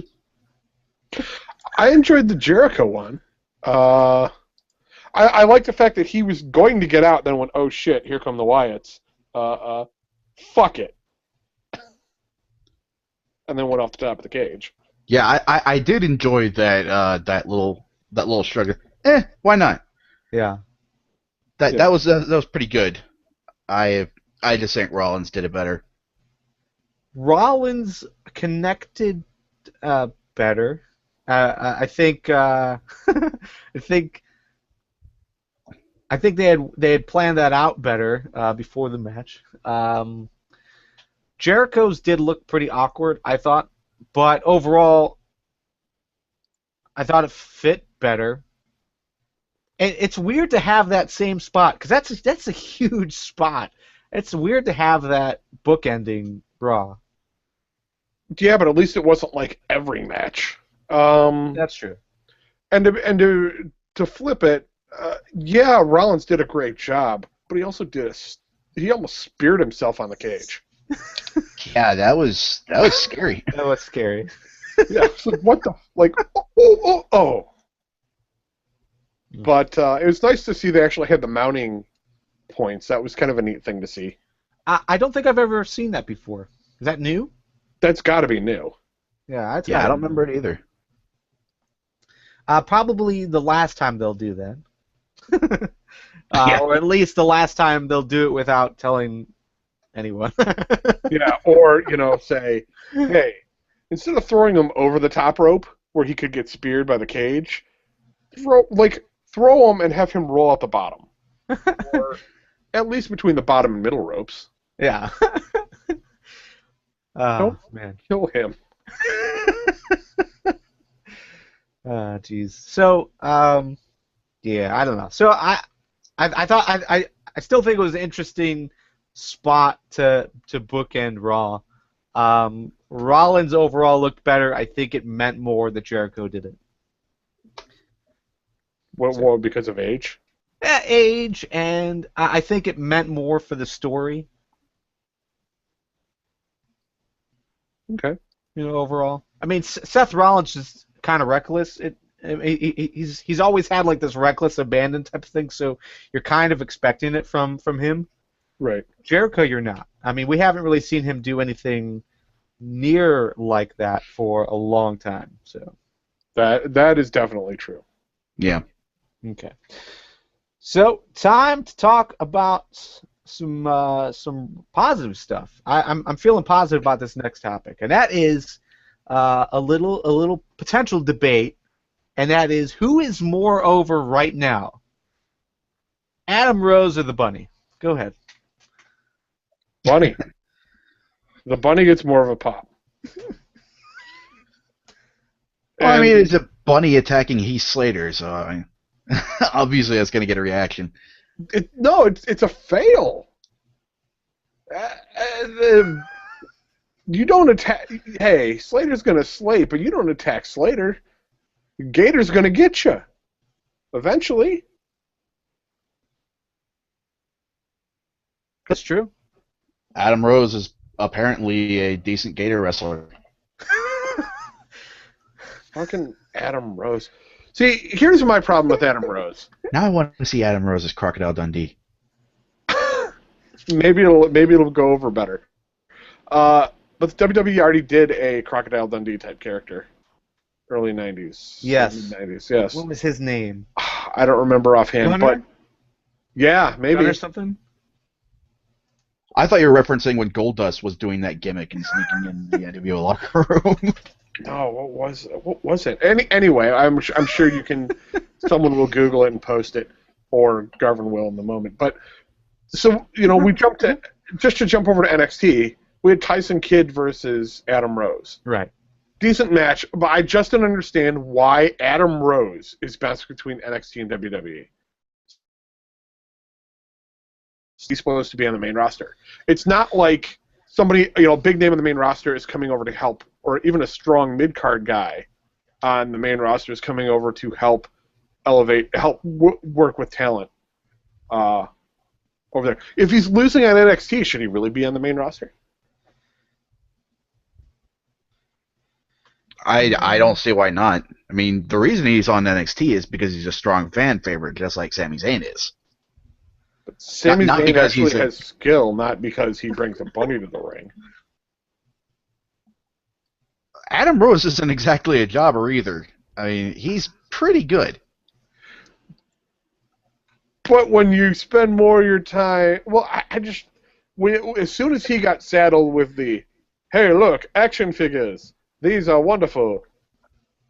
I enjoyed the Jericho one. I like the fact that he was going to get out, then went, oh shit, here come the Wyatts. Fuck it. And then went off the top of the cage. Yeah, I did enjoy that little shrug. Why not? Yeah. That was pretty good. I just think Rollins did it better. Rollins connected better. I think I think they had planned that out better before the match. Jericho's did look pretty awkward, I thought, but overall, I thought it fit better. And it's weird to have that same spot because that's a huge spot. It's weird to have that bookending Raw. Yeah, but at least it wasn't like every match. That's true. And to flip it, yeah, Rollins did a great job, but he also he almost speared himself on the cage. Yeah, that was scary. That was scary. Yeah, it's like what the oh. But it was nice to see they actually had the mounting points. That was kind of a neat thing to see. I don't think I've ever seen that before. Is that new? That's got to be new. Yeah, I don't remember it either. Probably the last time they'll do that. Yeah. Or at least the last time they'll do it without telling anyone. Yeah, or, say, hey, instead of throwing him over the top rope where he could get speared by the cage, throw him and have him roll out the bottom. Or at least between the bottom and middle ropes. Yeah. Don't kill him. Jeez. So, yeah, I don't know. So I thought I still think it was an interesting spot to bookend Raw. Rollins overall looked better. I think it meant more that Jericho did it. Well, because of age? Age, and I think it meant more for the story. Okay. Overall. I mean, Seth Rollins is kind of reckless. He's always had like this reckless abandon type of thing, so you're kind of expecting it from him. Right. Jericho, you're not. I mean, we haven't really seen him do anything near like that for a long time. So that is definitely true. Yeah. Okay. So time to talk about some positive stuff. I'm feeling positive about this next topic, and that is a little potential debate, and that is who is more over right now, Adam Rose or the Bunny? Go ahead. Bunny. The Bunny gets more of a pop. Well, I mean, it's a Bunny attacking Heath Slater, so I mean, obviously that's going to get a reaction. It's a fail. You don't attack. Hey, Slater's going to slate, but you don't attack Slater. Gator's going to get you. Eventually. That's true. Adam Rose is apparently a decent Gator wrestler. Fucking Adam Rose. See, here's my problem with Adam Rose. Now I want to see Adam Rose as Crocodile Dundee. Maybe it'll go over better. But the WWE already did a Crocodile Dundee type character. Early 90s. Yes. Mid-90s, yes. What was his name? I don't remember offhand, Gunner? but yeah, maybe. Gunner something? I thought you were referencing when Goldust was doing that gimmick and sneaking in the NWO locker room. No, what was it? Anyway, I'm sure you can. Someone will Google it and post it, or Garvin will in the moment. But so we jumped to just to jump over to NXT. We had Tyson Kidd versus Adam Rose. Right. Decent match, but I just don't understand why Adam Rose is best between NXT and WWE. He's supposed to be on the main roster. It's not like somebody, big name on the main roster is coming over to help, or even a strong mid-card guy on the main roster is coming over to help work with talent over there. If he's losing on NXT, should he really be on the main roster? I don't see why not. I mean, the reason he's on NXT is because he's a strong fan favorite, just like Sami Zayn is. But Sami Not Zayn because actually he's has skill, not because he brings a bunny to the ring. Adam Rose isn't exactly a jobber either. I mean, he's pretty good. But when you spend more of your time, well, I just as soon as he got saddled with the, hey, look, action figures, these are wonderful,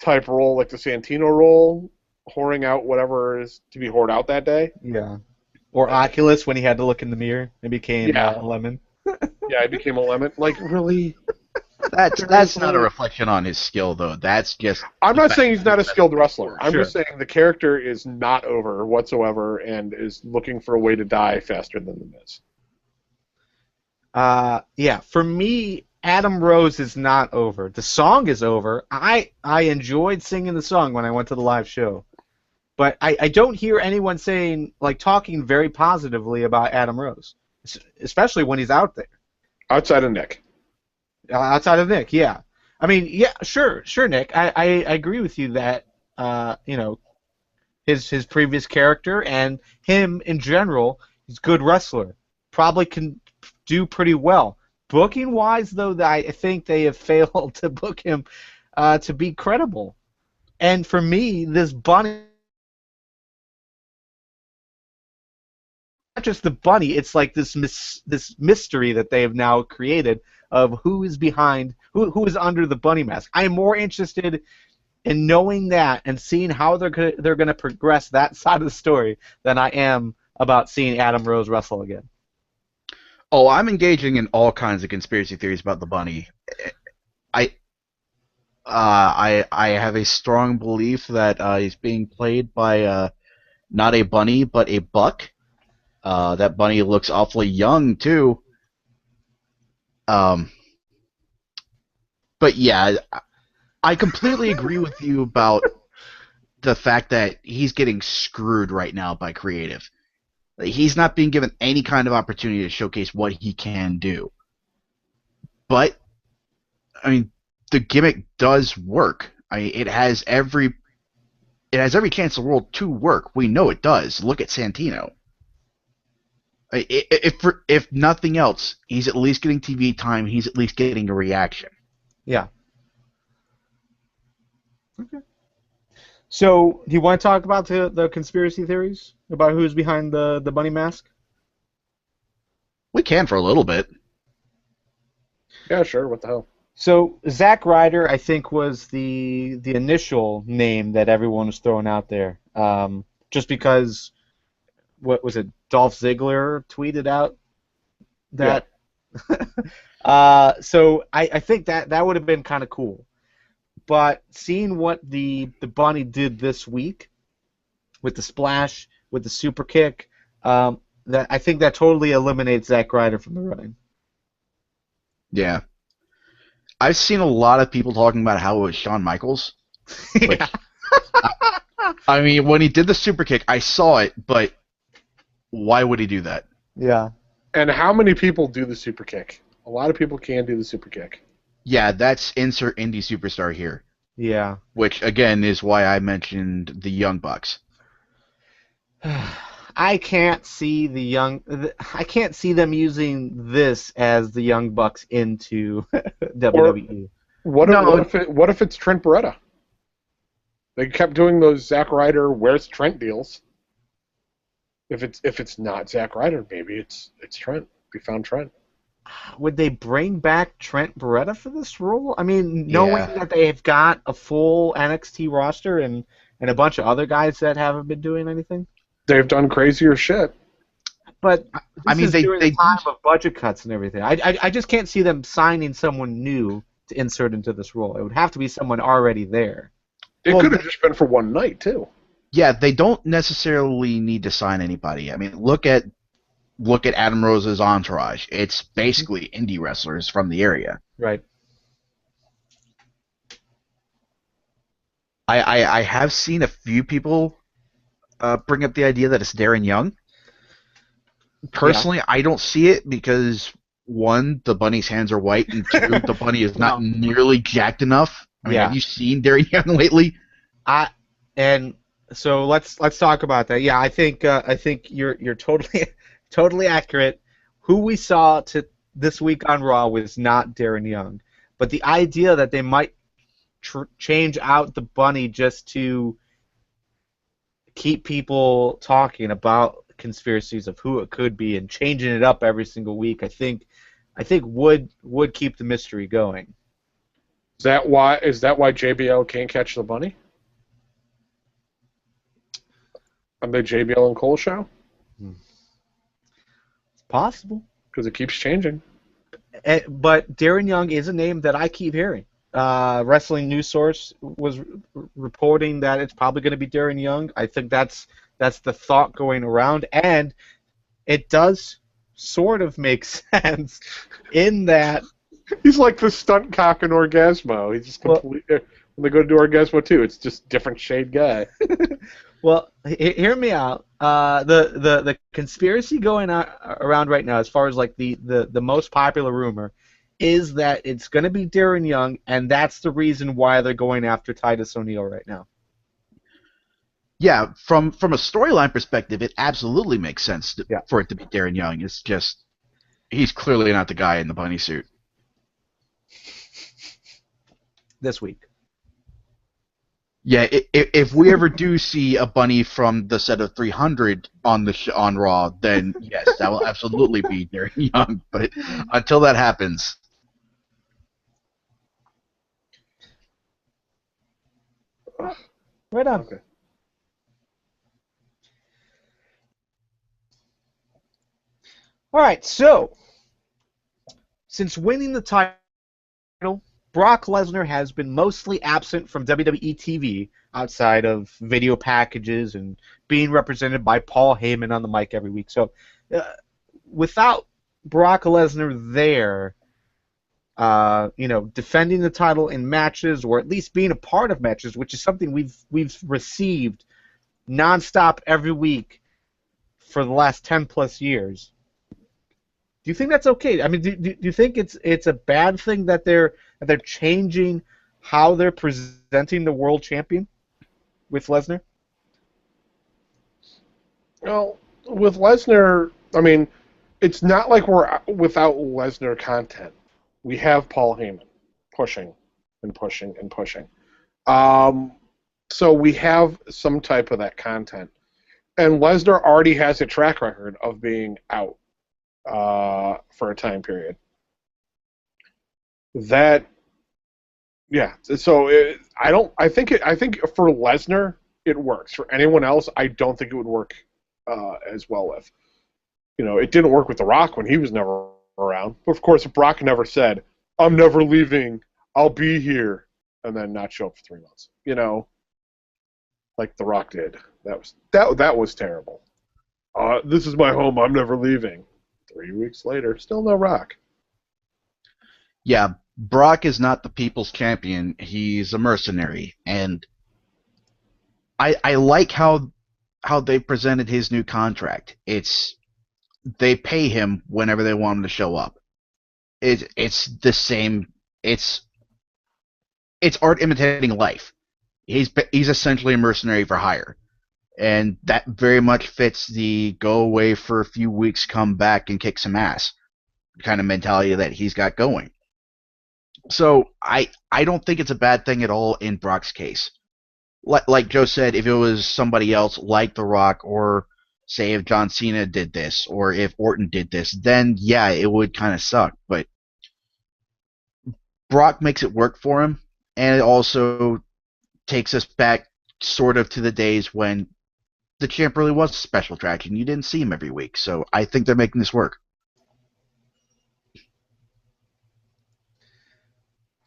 type role, like the Santino role, whoring out whatever is to be whored out that day. Yeah. Or Oculus when he had to look in the mirror and became a lemon. Yeah, he became a lemon. Like, really? That's not a reflection on his skill, though. That's just... I'm not saying he's not a skilled wrestler. I'm Sure. just saying the character is not over whatsoever and is looking for a way to die faster than The Miz. Yeah, for me, Adam Rose is not over. The song is over. I enjoyed singing the song when I went to the live show. But I don't hear anyone talking very positively about Adam Rose, especially when he's out there. Outside of Nick. Outside of Nick, yeah. I mean, yeah, sure, Nick. I agree with you that, his previous character and him in general, he's a good wrestler. Probably can do pretty well. Booking-wise, though, I think they have failed to book him to be credible. And for me, this bunny, not just the bunny, it's like this mystery that they have now created of who is behind, who is under the bunny mask. I'm more interested in knowing that and seeing how they're going to progress that side of the story than I am about seeing Adam Rose wrestle again. Oh, I'm engaging in all kinds of conspiracy theories about the bunny. I have a strong belief that he's being played by not a bunny but a buck. That bunny looks awfully young too. But yeah, I completely agree with you about the fact that he's getting screwed right now by creative. He's not being given any kind of opportunity to showcase what he can do. But, I mean, the gimmick does work. It has every chance in the world to work. We know it does. Look at Santino. If nothing else, he's at least getting TV time. He's at least getting a reaction. Yeah. Okay. So, do you want to talk about the conspiracy theories about who's behind the bunny mask? We can for a little bit. Yeah, sure. What the hell? So, Zack Ryder, I think, was the initial name that everyone was throwing out there. Just because, what was it, Dolph Ziggler tweeted out that? Yeah. So, I think that would have been kind of cool. But seeing what the bunny did this week with the splash, with the super kick, that I think that totally eliminates Zack Ryder from the running. Yeah. I've seen a lot of people talking about how it was Shawn Michaels. Which, I mean, when he did the super kick, I saw it, but why would he do that? Yeah. And how many people do the super kick? A lot of people can do the super kick. Yeah, that's insert indie superstar here. Yeah. Which, again, is why I mentioned the Young Bucks. I can't see them using this as the Young Bucks into WWE. What if it's Trent Beretta? They kept doing those Zack Ryder "Where's Trent" deals. If it's not Zack Ryder, maybe it's Trent. We found Trent. Would they bring back Trent Beretta for this role? I mean, knowing that they've got a full NXT roster and a bunch of other guys that haven't been doing anything. They've done crazier shit. But I mean, during the time of budget cuts and everything. I just can't see them signing someone new to insert into this role. It would have to be someone already there. It could have just been for one night too. Yeah, they don't necessarily need to sign anybody. I mean, look at Adam Rose's entourage. It's basically indie wrestlers from the area. Right. I have seen a few people bring up the idea that it's Darren Young. Personally, I don't see it because, one, the bunny's hands are white, and two, the bunny is not nearly jacked enough. I mean, have you seen Darren Young lately? And so let's talk about that. Yeah, I think you're totally accurate. Who we saw this week on Raw was not Darren Young, but the idea that they might change out the bunny just to keep people talking about conspiracies of who it could be and changing it up every single week, I think would keep the mystery going. Is that why JBL can't catch the bunny? On the JBL and Cole show? It's possible. Because it keeps changing. But Darren Young is a name that I keep hearing. Wrestling News Source was reporting that it's probably going to be Darren Young. I think that's the thought going around, and it does sort of make sense in that he's like the stunt cock in Orgasmo. He's just completely when they go to do Orgasmo 2, it's just different shade guy. Well, hear me out. The conspiracy going around right now, as far as like the most popular rumor, is that it's going to be Darren Young, and that's the reason why they're going after Titus O'Neil right now. Yeah, from a storyline perspective, it absolutely makes sense for it to be Darren Young. It's just he's clearly not the guy in the bunny suit. This week. Yeah, if we ever do see a bunny from the set of 300 on Raw, then yes, that will absolutely be Darren Young. But until that happens, right on. Okay. All right, so since winning the title, Brock Lesnar has been mostly absent from WWE TV outside of video packages and being represented by Paul Heyman on the mic every week. So without Brock Lesnar there, defending the title in matches or at least being a part of matches, which is something we've received nonstop every week for the last 10+ years. Do you think that's okay? I mean, do you think it's a bad thing that they're changing how they're presenting the world champion with Lesnar? Well, with Lesnar, I mean, it's not like we're without Lesnar content. We have Paul Heyman pushing and pushing and pushing. So we have some type of that content. And Lesnar already has a track record of being out for a time period. So I think for Lesnar it works. For anyone else, I don't think it would work as well with. It didn't work with The Rock when he was never around. But of course, Brock never said, "I'm never leaving. I'll be here," and then not show up for 3 months. Like The Rock did. That was terrible. This is my home. I'm never leaving. 3 weeks later, still no Rock. Yeah, Brock is not the people's champion. He's a mercenary, and I like how they presented his new contract. They pay him whenever they want him to show up. It's the same. It's art imitating life. He's essentially a mercenary for hire, and that very much fits the go away for a few weeks, come back and kick some ass kind of mentality that he's got going. So I don't think it's a bad thing at all in Brock's case. Like Joe said, if it was somebody else like The Rock, or say if John Cena did this, or if Orton did this, then yeah, it would kind of suck. But Brock makes it work for him, and it also takes us back sort of to the days when the champ really was a special attraction. You didn't see him every week, so I think they're making this work.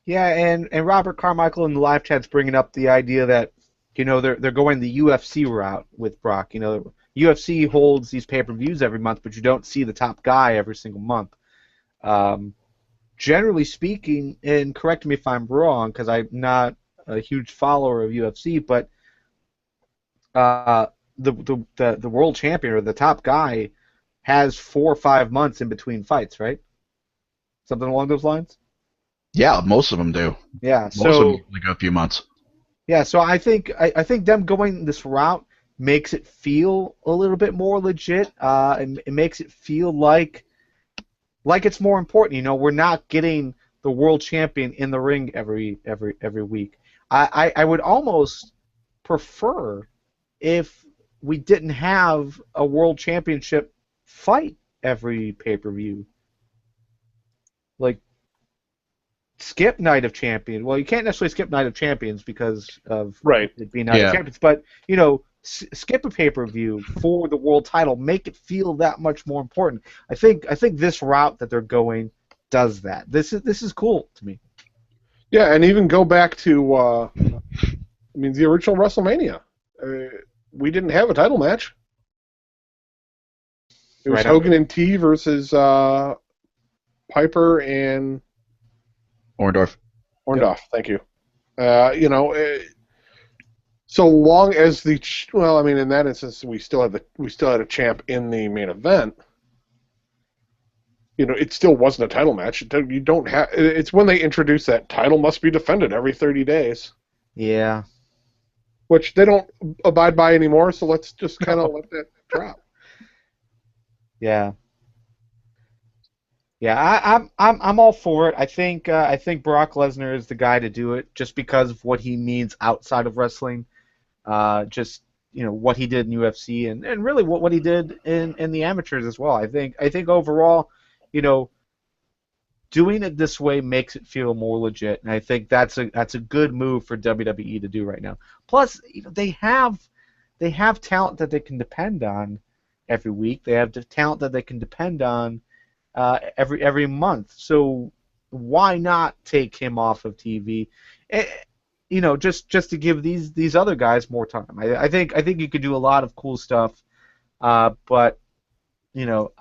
Yeah, and Robert Carmichael in the live chat's bringing up the idea that they're going the UFC route with Brock. UFC holds these pay-per-views every month, but you don't see the top guy every single month. Generally speaking, and correct me if I'm wrong, because I'm not a huge follower of UFC, but the world champion or the top guy has 4 or 5 months in between fights, right? Something along those lines? Yeah, most of them do. Yeah, most of them usually go a few months. Yeah, so I think them going this route makes it feel a little bit more legit, and it makes it feel like it's more important. We're not getting the world champion in the ring every week. I would almost prefer if we didn't have a world championship fight every pay-per-view. Like, skip Night of Champions. Well, you can't necessarily skip Night of Champions because of it being Night of Champions, but, you know, skip a pay-per-view for the world title. Make it feel that much more important. I think this route that they're going does that. This is cool to me. Yeah, and even go back to, the original WrestleMania. We didn't have a title match. It was Hogan and T versus Piper and Orndorff. Yep. Thank you. So long as in that instance, we still had a champ in the main event. You know, it still wasn't a title match. You don't have. It's when they introduce that title must be defended every 30 days. Yeah. Which they don't abide by anymore. So let's just kind of let that drop. Yeah. Yeah, I'm all for it. I think Brock Lesnar is the guy to do it just because of what he means outside of wrestling. Just, you know, what he did in UFC and really what he did in the amateurs as well. I think overall, you know, doing it this way makes it feel more legit, and I think that's a good move for WWE to do right now. Plus, you know, they have talent that they can depend on every week. They have the talent that they can depend on every month. So why not take him off of TV? You know, just to give these other guys more time. I think you could do a lot of cool stuff, but you know,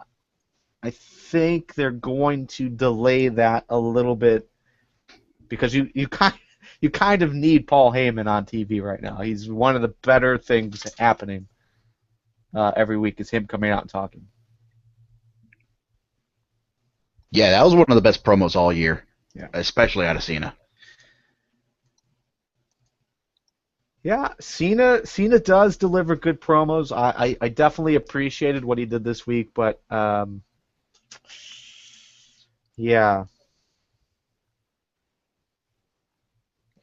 I think they're going to delay that a little bit because you kind of need Paul Heyman on TV right now. He's one of the better things happening every week is him coming out and talking. Yeah, that was one of the best promos all year. Yeah. Especially out of Cena. Yeah, Cena does deliver good promos. I definitely appreciated what he did this week, but yeah,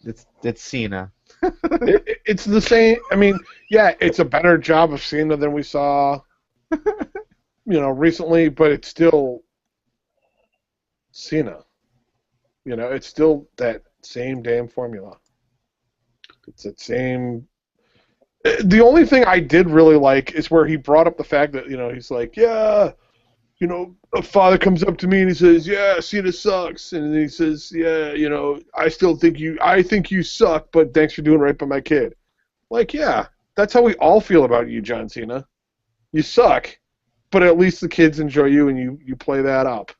it's Cena. It's the same. I mean, yeah, it's a better job of Cena than we saw, recently, but it's still Cena. You know, it's still that same damn formula. It's that same. The only thing I did really like is where he brought up the fact that, he's like, yeah, a father comes up to me and he says, yeah, Cena sucks. And then he says, yeah, I think you suck, but thanks for doing right by my kid. Like, yeah, that's how we all feel about you, John Cena. You suck, but at least the kids enjoy you and you play that up.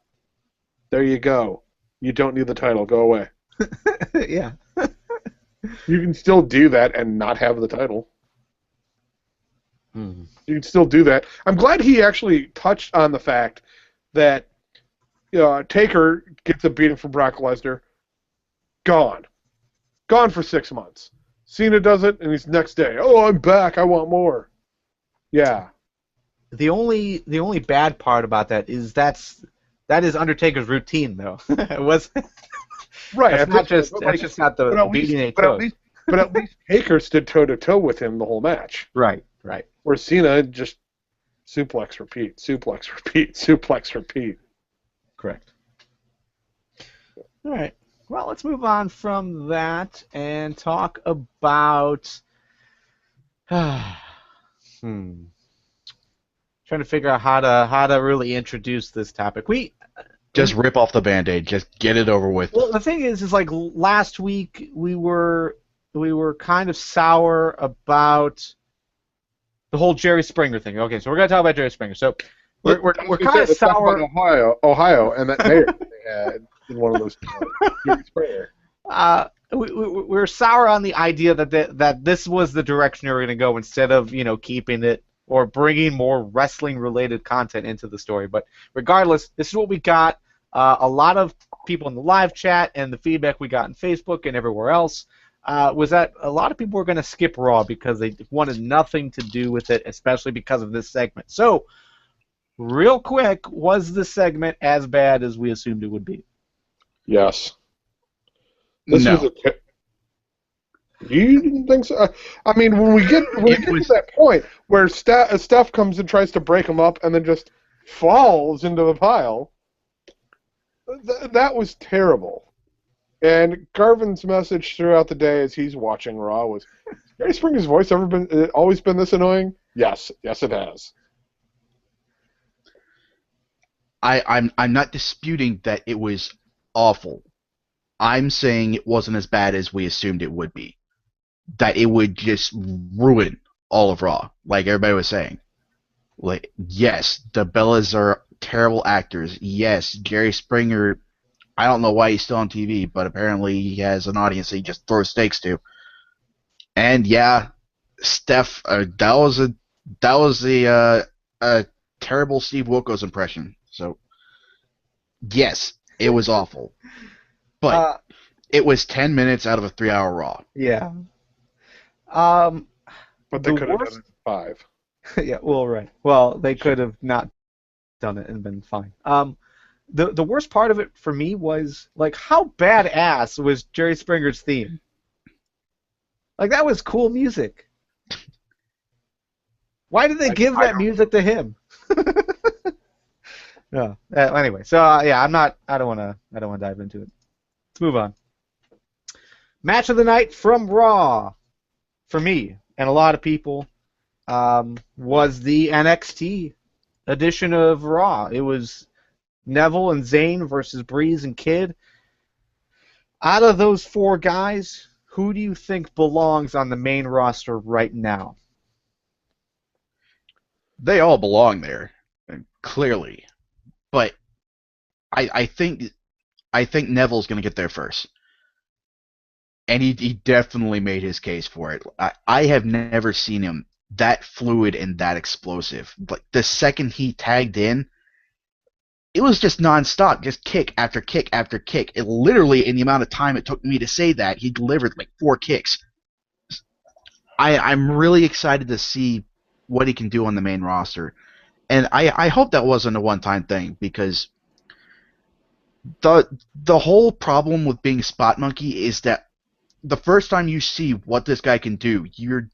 There you go. You don't need the title. Go away. Yeah. You can still do that and not have the title. Mm-hmm. You can still do that. I'm glad he actually touched on the fact that Taker gets a beating from Brock Lesnar. Gone for 6 months. Cena does it, and he's next day. Oh, I'm back. I want more. Yeah. The only bad part about that is that is Undertaker's routine, though. It was right. That's just not the beating they took. But at least Taker stood toe-to-toe with him the whole match. Right. Where Cena just suplex, repeat, suplex, repeat, suplex, repeat. Correct. All right. Well, let's move on from that and talk about trying to figure out how to really introduce this topic. We just rip off the Band-Aid. Just get it over with. Well, the thing is like last week we were kind of sour about the whole Jerry Springer thing. Okay, so we're gonna talk about Jerry Springer. So we're kind of sour. Ohio, and that mayor had in one of those Jerry Springer. We're sour on the idea that this was the direction we were going to go instead of keeping it or bringing more wrestling-related content into the story. But regardless, this is what we got. A lot of people in the live chat and the feedback we got on Facebook and everywhere else was that a lot of people were going to skip Raw because they wanted nothing to do with it, especially because of this segment. So, real quick, was this segment as bad as we assumed it would be? Yes. You didn't think so? I mean, when we get to that point where Steph comes and tries to break him up and then just falls into the pile, that was terrible. And Garvin's message throughout the day as he's watching Raw was, Jerry Springer's voice always been this annoying? Yes, it has. I'm not disputing that it was awful. I'm saying it wasn't as bad as we assumed it would be. That it would just ruin all of Raw, like everybody was saying. Like, yes, the Bellas are terrible actors. Yes, Jerry Springer, I don't know why he's still on TV, but apparently he has an audience that he just throws stakes to. And yeah, Steph, that was a terrible Steve Wilkos impression. So, yes, it was awful. But it was 10 minutes out of a 3-hour Raw. Yeah. But they could have done it in 5. Yeah, well, right. Well, they could have not done it and been fine. The worst part of it for me was, like, how badass was Jerry Springer's theme? Like, that was cool music. Why did they give that music to him? No. Anyway, so yeah, I don't want to dive into it. Let's move on. Match of the night from Raw, for me and a lot of people, was the NXT edition of Raw. It was Neville and Zayn versus Breeze and Kid. Out of those 4 guys, who do you think belongs on the main roster right now? They all belong there, clearly. But I think Neville's going to get there first. And he definitely made his case for it. I have never seen him that fluid and that explosive. Like, the second he tagged in, it was just nonstop, just kick after kick after kick. It literally, in the amount of time it took me to say that, he delivered like 4 kicks. I'm really excited to see what he can do on the main roster. And I hope that wasn't a one-time thing, because the whole problem with being Spot Monkey is that the first time you see what this guy can do, your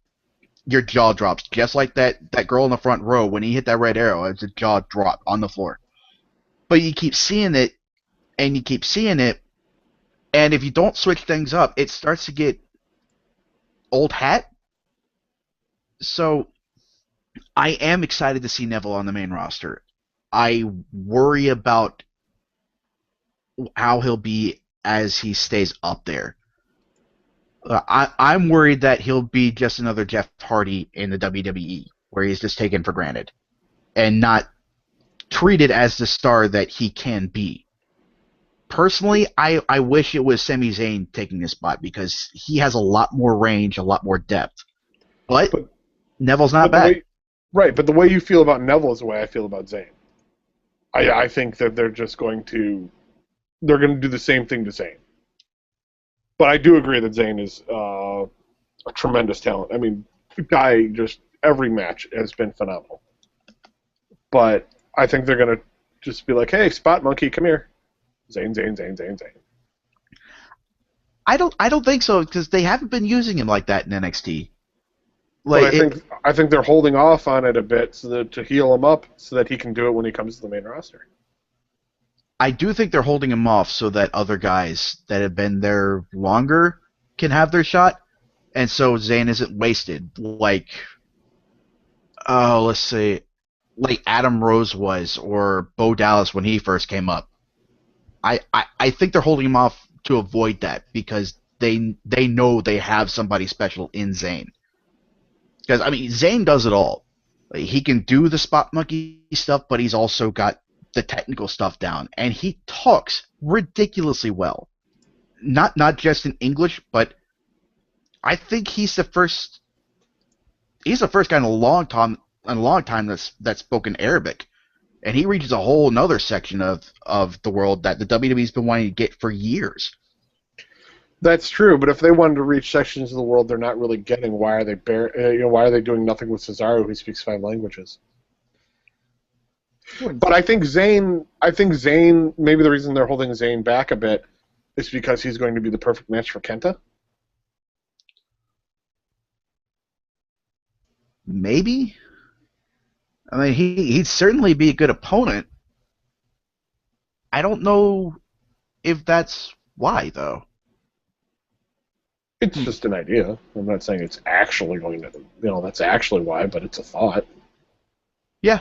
jaw drops, just like that girl in the front row when he hit that red arrow. It's a jaw drop on the floor. But you keep seeing it, and you keep seeing it, and if you don't switch things up, it starts to get old hat. So I am excited to see Neville on the main roster. I worry about how he'll be as he stays up there. I'm worried that he'll be just another Jeff Hardy in the WWE, where he's just taken for granted and not treated as the star that he can be. Personally, I wish it was Sami Zayn taking his spot, because he has a lot more range, a lot more depth. But Neville's not bad. But the way you feel about Neville is the way I feel about Zayn. I think that they're going to do the same thing to Zayn. But I do agree that Zayn is a tremendous talent. I mean, the guy, just every match has been phenomenal. But I think they're going to just be like, hey, Spot Monkey, come here. Zayn. I don't think so, because they haven't been using him like that in NXT. Like, but I think they're holding off on it a bit to heal him up so that he can do it when he comes to the main roster. I do think they're holding him off so that other guys that have been there longer can have their shot, and so Zayn isn't wasted. Like, let's say, like Adam Rose was, or Bo Dallas when he first came up. I think they're holding him off to avoid that, because they know they have somebody special in Zayn. Because, I mean, Zayn does it all. Like, he can do the Spot Monkey stuff, but he's also got the technical stuff down, and he talks ridiculously well. Not just in English, but I think he's the first guy in a long time that's spoken Arabic, and he reaches a whole another section of the world that the WWE's been wanting to get for years. That's true, but if they wanted to reach sections of the world they're not really getting, why are they doing nothing with Cesaro, who speaks 5 languages? But I think Zayn, maybe the reason they're holding Zayn back a bit is because he's going to be the perfect match for Kenta. Maybe. I mean, he'd certainly be a good opponent. I don't know if that's why, though. It's just an idea. I'm not saying it's actually going to, that's actually why, but it's a thought. Yeah.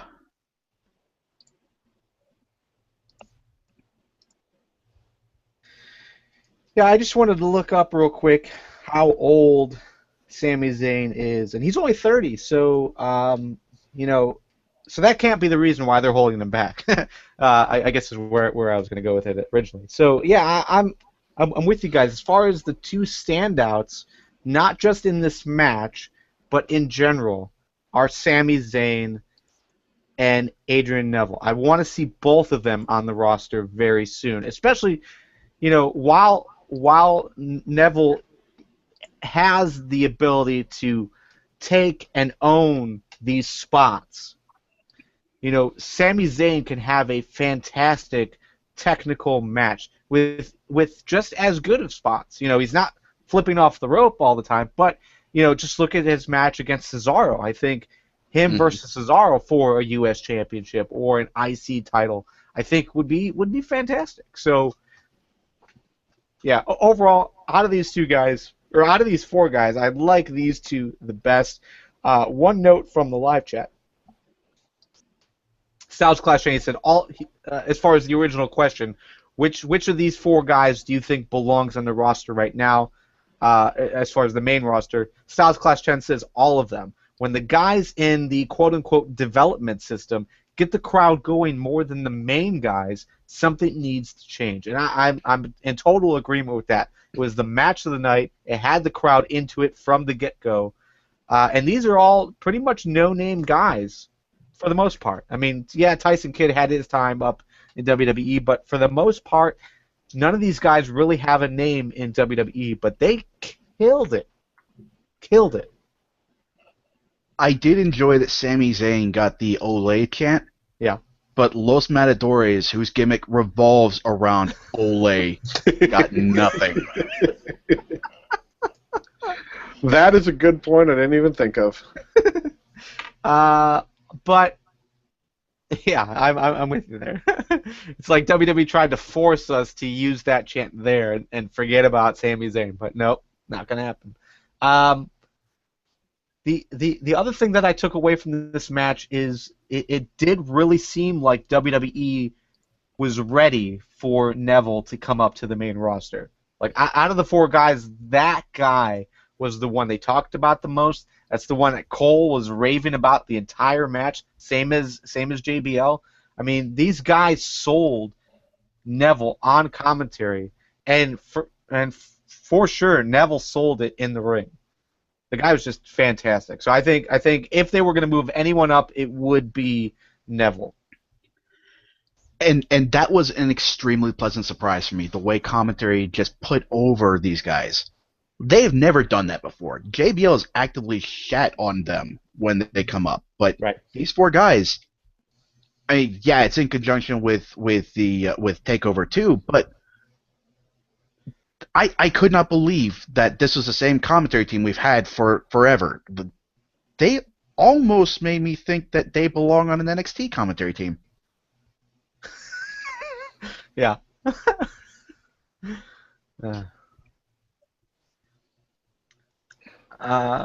Yeah, I just wanted to look up real quick how old Sami Zayn is, and he's only 30. So, so that can't be the reason why they're holding him back. I guess is where I was going to go with it originally. So yeah, I'm with you guys as far as the two standouts, not just in this match, but in general, are Sami Zayn and Adrian Neville. I want to see both of them on the roster very soon, especially while Neville has the ability to take and own these spots. Sami Zayn can have a fantastic technical match with just as good of spots. He's not flipping off the rope all the time, but just look at his match against Cesaro. I think him versus Cesaro for a U.S. championship or an IC title, I think would be fantastic. So, yeah, overall, out of these four guys, I like these two the best. One note from the live chat. Styles Clash Shane said, as far as the original question, which of these four guys do you think belongs on the roster right now, as far as the main roster? Styles Clash 10 says all of them. When the guys in the quote-unquote development system get the crowd going more than the main guys, something needs to change. And I'm in total agreement with that. It was the match of the night. It had the crowd into it from the get-go. And these are all pretty much no-name guys for the most part. I mean, yeah, Tyson Kidd had his time up in WWE, but for the most part, none of these guys really have a name in WWE, but they killed it. Killed it. I did enjoy that Sami Zayn got the Olay chant. Yeah. But Los Matadores, whose gimmick revolves around Olay, got nothing. That is a good point I didn't even think of. But yeah, I'm with you there. It's like WWE tried to force us to use that chant there and forget about Sami Zayn, but nope, not gonna happen. The other thing that I took away from this match is it did really seem like WWE was ready for Neville to come up to the main roster. Like out of the four guys, that guy was the one they talked about the most. That's the one that Cole was raving about the entire match. Same as JBL. I mean, these guys sold Neville on commentary, and for sure Neville sold it in the ring. The guy was just fantastic. So I think if they were going to move anyone up, it would be Neville. And that was an extremely pleasant surprise for me, the way commentary just put over these guys. They've never done that before. JBL has actively shat on them when they come up, but these four guys, I mean, yeah, it's in conjunction with Takeover II, but I could not believe that this was the same commentary team we've had for forever. They almost made me think that they belong on an NXT commentary team. Yeah.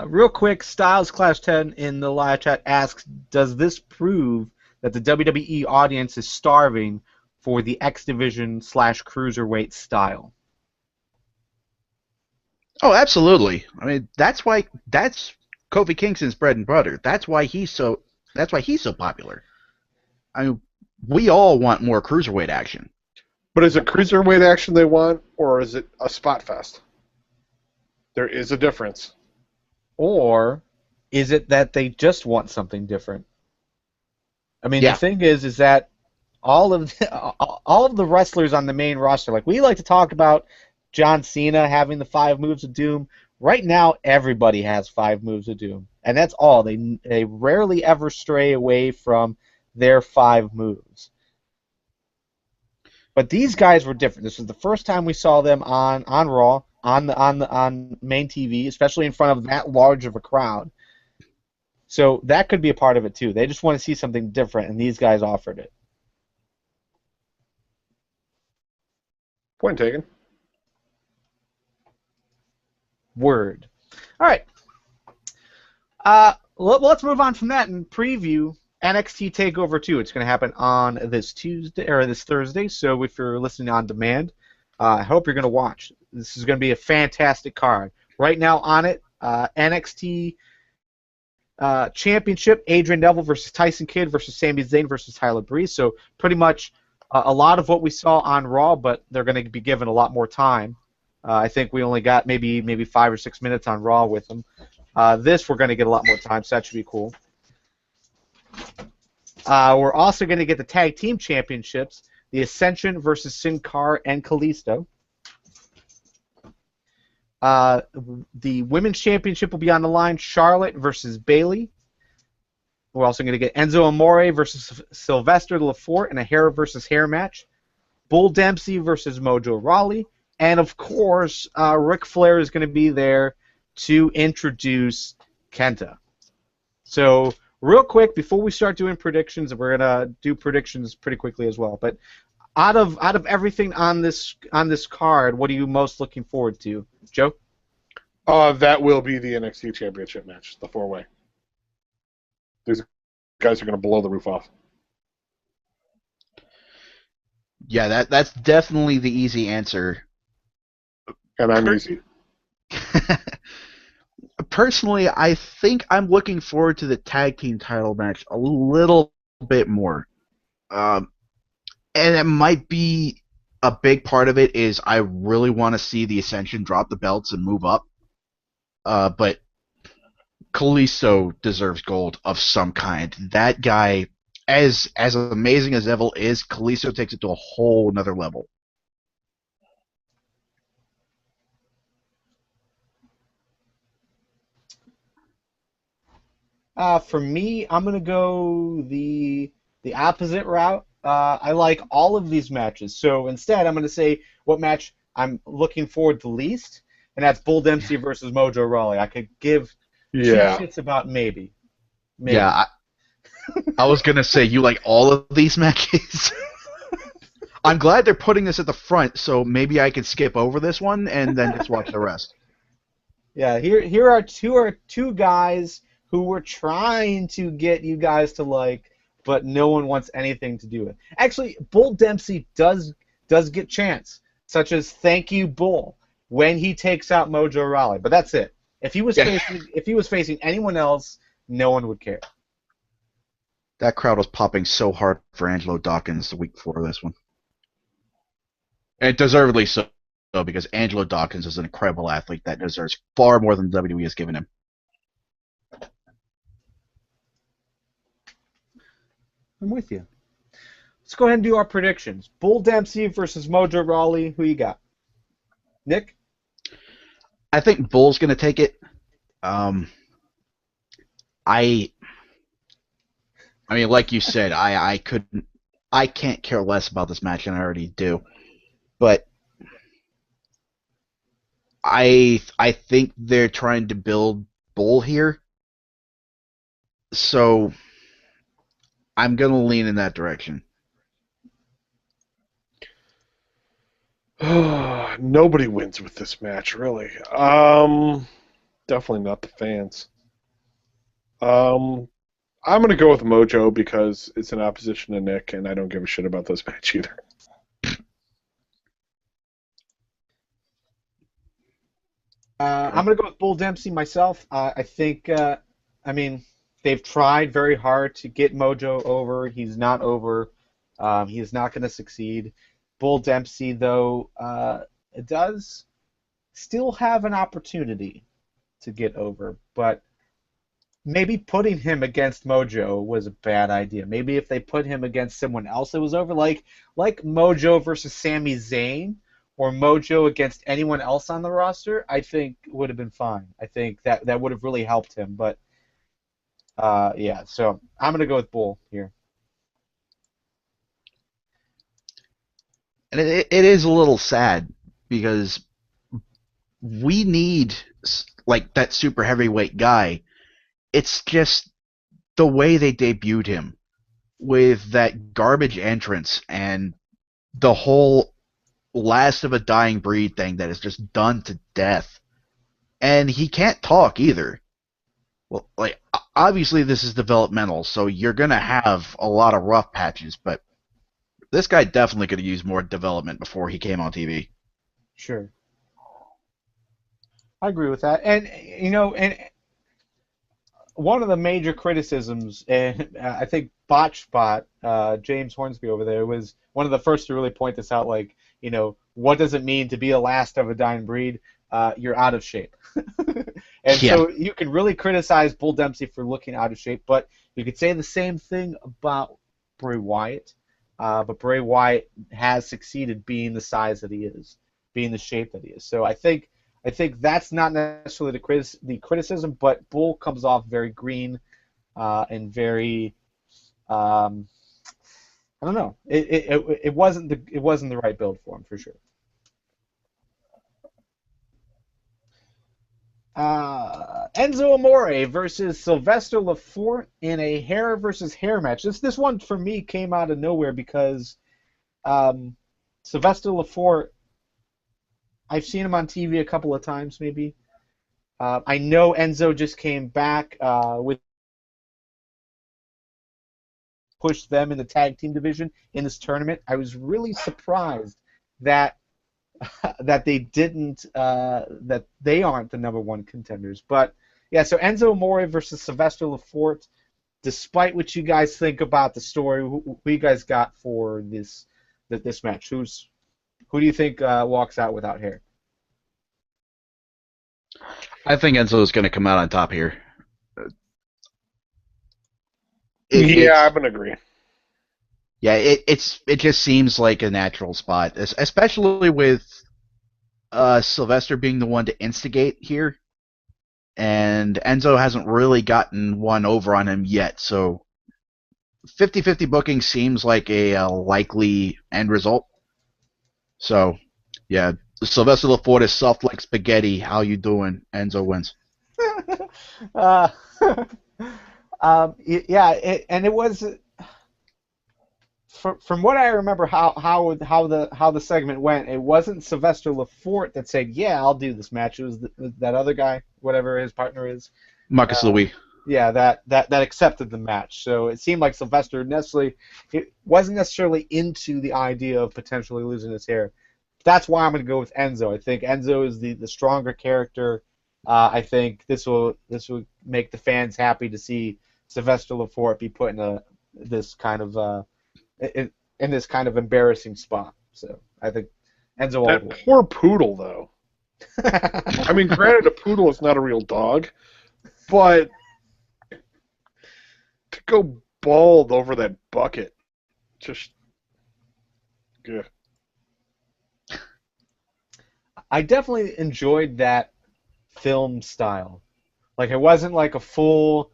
Real quick, Styles Clash 10 in the live chat asks, does this prove that the WWE audience is starving for the X Division / cruiserweight style? Oh, absolutely. I mean, that's Kofi Kingston's bread and butter. That's why he's so popular. I mean, we all want more cruiserweight action. But is it cruiserweight action they want, or is it a spot fest? There is a difference. Or is it that they just want something different? I mean, the thing is that all of the wrestlers on the main roster, like we like to talk about John Cena having the 5 moves of doom. Right now, everybody has 5 moves of doom, and that's all. They rarely ever stray away from their 5 moves. But these guys were different. This was the first time we saw them on Raw, on main TV, especially in front of that large of a crowd. So that could be a part of it too. They just want to see something different, and these guys offered it. Point taken. Word. All right. Let's move on from that and preview NXT Takeover II. It's going to happen on this Tuesday or this Thursday. So if you're listening on demand, I hope you're going to watch. This is going to be a fantastic card. Right now on it, NXT Championship, Adrian Neville versus Tyson Kidd versus Sami Zayn versus Tyler Breeze. So pretty much a lot of what we saw on Raw, but they're going to be given a lot more time. I think we only got maybe 5 or 6 minutes on Raw with them. This we're going to get a lot more time, so that should be cool. We're also going to get the Tag Team Championships, the Ascension versus Sin Cara and Kalisto. The Women's Championship will be on the line, Charlotte versus Bayley. We're also going to get Enzo Amore versus Sylvester Lafort in a hair versus hair match. Bull Dempsey versus Mojo Rawley. And, of course, Ric Flair is going to be there to introduce Kenta. So, real quick, before we start doing predictions, we're going to do predictions pretty quickly as well. But out of everything on this card, what are you most looking forward to, Joe? That will be the NXT Championship match, the 4-way. These guys are going to blow the roof off. Yeah, that's definitely the easy answer. And I'm easy. Personally, I think I'm looking forward to the tag team title match a little bit more. And it might be a big part of it is I really want to see the Ascension drop the belts and move up. But Kalisto deserves gold of some kind. That guy, as amazing as Neville is, Kalisto takes it to a whole another level. For me, I'm going to go the opposite route. I like all of these matches. So instead, I'm going to say what match I'm looking forward to least, and that's Bull Dempsey versus Mojo Rawley. I could give two shits about maybe. Yeah, I was going to say you like all of these matches. I'm glad they're putting this at the front, so maybe I could skip over this one and then just watch the rest. Yeah, here are two guys who we're trying to get you guys to like, but no one wants anything to do with. Actually, Bull Dempsey does get chance, such as thank you Bull when he takes out Mojo Rawley, but that's it. If he was facing anyone else, no one would care. That crowd was popping so hard for Angelo Dawkins the week before this one. And deservedly so, because Angelo Dawkins is an incredible athlete that deserves far more than WWE has given him. I'm with you. Let's go ahead and do our predictions. Bull Dempsey versus Mojo Rawley. Who you got? Nick? I think Bull's going to take it. I mean, like you said, I can't care less about this match than I already do. But I think they're trying to build Bull here. So I'm going to lean in that direction. Nobody wins with this match, really. Definitely not the fans. I'm going to go with Mojo because it's in opposition to Nick, and I don't give a shit about this match either. I'm going to go with Bull Dempsey myself. I think, they've tried very hard to get Mojo over. He's not over. He is not going to succeed. Bull Dempsey, though, does still have an opportunity to get over, but maybe putting him against Mojo was a bad idea. Maybe if they put him against someone else it was over, like Mojo versus Sami Zayn or Mojo against anyone else on the roster, I think would have been fine. I think that would have really helped him, but yeah, so I'm going to go with Bull here. And it is a little sad because we need like that super heavyweight guy. It's just the way they debuted him with that garbage entrance and the whole last of a dying breed thing that is just done to death. And he can't talk either. Well, like, obviously this is developmental, so you're going to have a lot of rough patches, but this guy definitely could have used more development before he came on TV. Sure. I agree with that. And, and one of the major criticisms, and I think BotchBot, James Hornsby over there, was one of the first to really point this out, like, what does it mean to be a last of a dying breed? You're out of shape. And so you can really criticize Bull Dempsey for looking out of shape, but you could say the same thing about Bray Wyatt. But Bray Wyatt has succeeded being the size that he is, being the shape that he is. So I think that's not necessarily the criticism, but Bull comes off very green and very I don't know. It wasn't the right build for him for sure. Enzo Amore versus Sylvester Lafort in a hair versus hair match. This one for me came out of nowhere because Sylvester Lafort, I've seen him on TV a couple of times maybe. I know Enzo just came back with pushed them in the tag team division in this tournament. I was really surprised that they didn't that they aren't the number one contenders. But yeah, so Enzo Amore versus Sylvester Lafort. Despite what you guys think about the story, who you guys got for this match? Who do you think walks out without hair? I think Enzo is going to come out on top here. I'm going to agree. Yeah, it just seems like a natural spot, especially with Sylvester being the one to instigate here, and Enzo hasn't really gotten one over on him yet, so 50-50 booking seems like a likely end result. So, yeah, Sylvester Lafort is soft like spaghetti. How you doing? Enzo wins. And it was. From what I remember, how the segment went, it wasn't Sylvester Lafort that said, "Yeah, I'll do this match." It was that other guy, whatever his partner is, Marcus Louis. Yeah, that accepted the match. So it seemed like Sylvester wasn't necessarily into the idea of potentially losing his hair. That's why I'm going to go with Enzo. I think Enzo is the stronger character. I think this will make the fans happy to see Sylvester Lafort be put in this kind of embarrassing spot. So I think Enzo. That poor poodle, though. I mean, granted, a poodle is not a real dog, but to go bald over that bucket, just yeah. I definitely enjoyed that film style. Like, it wasn't like a full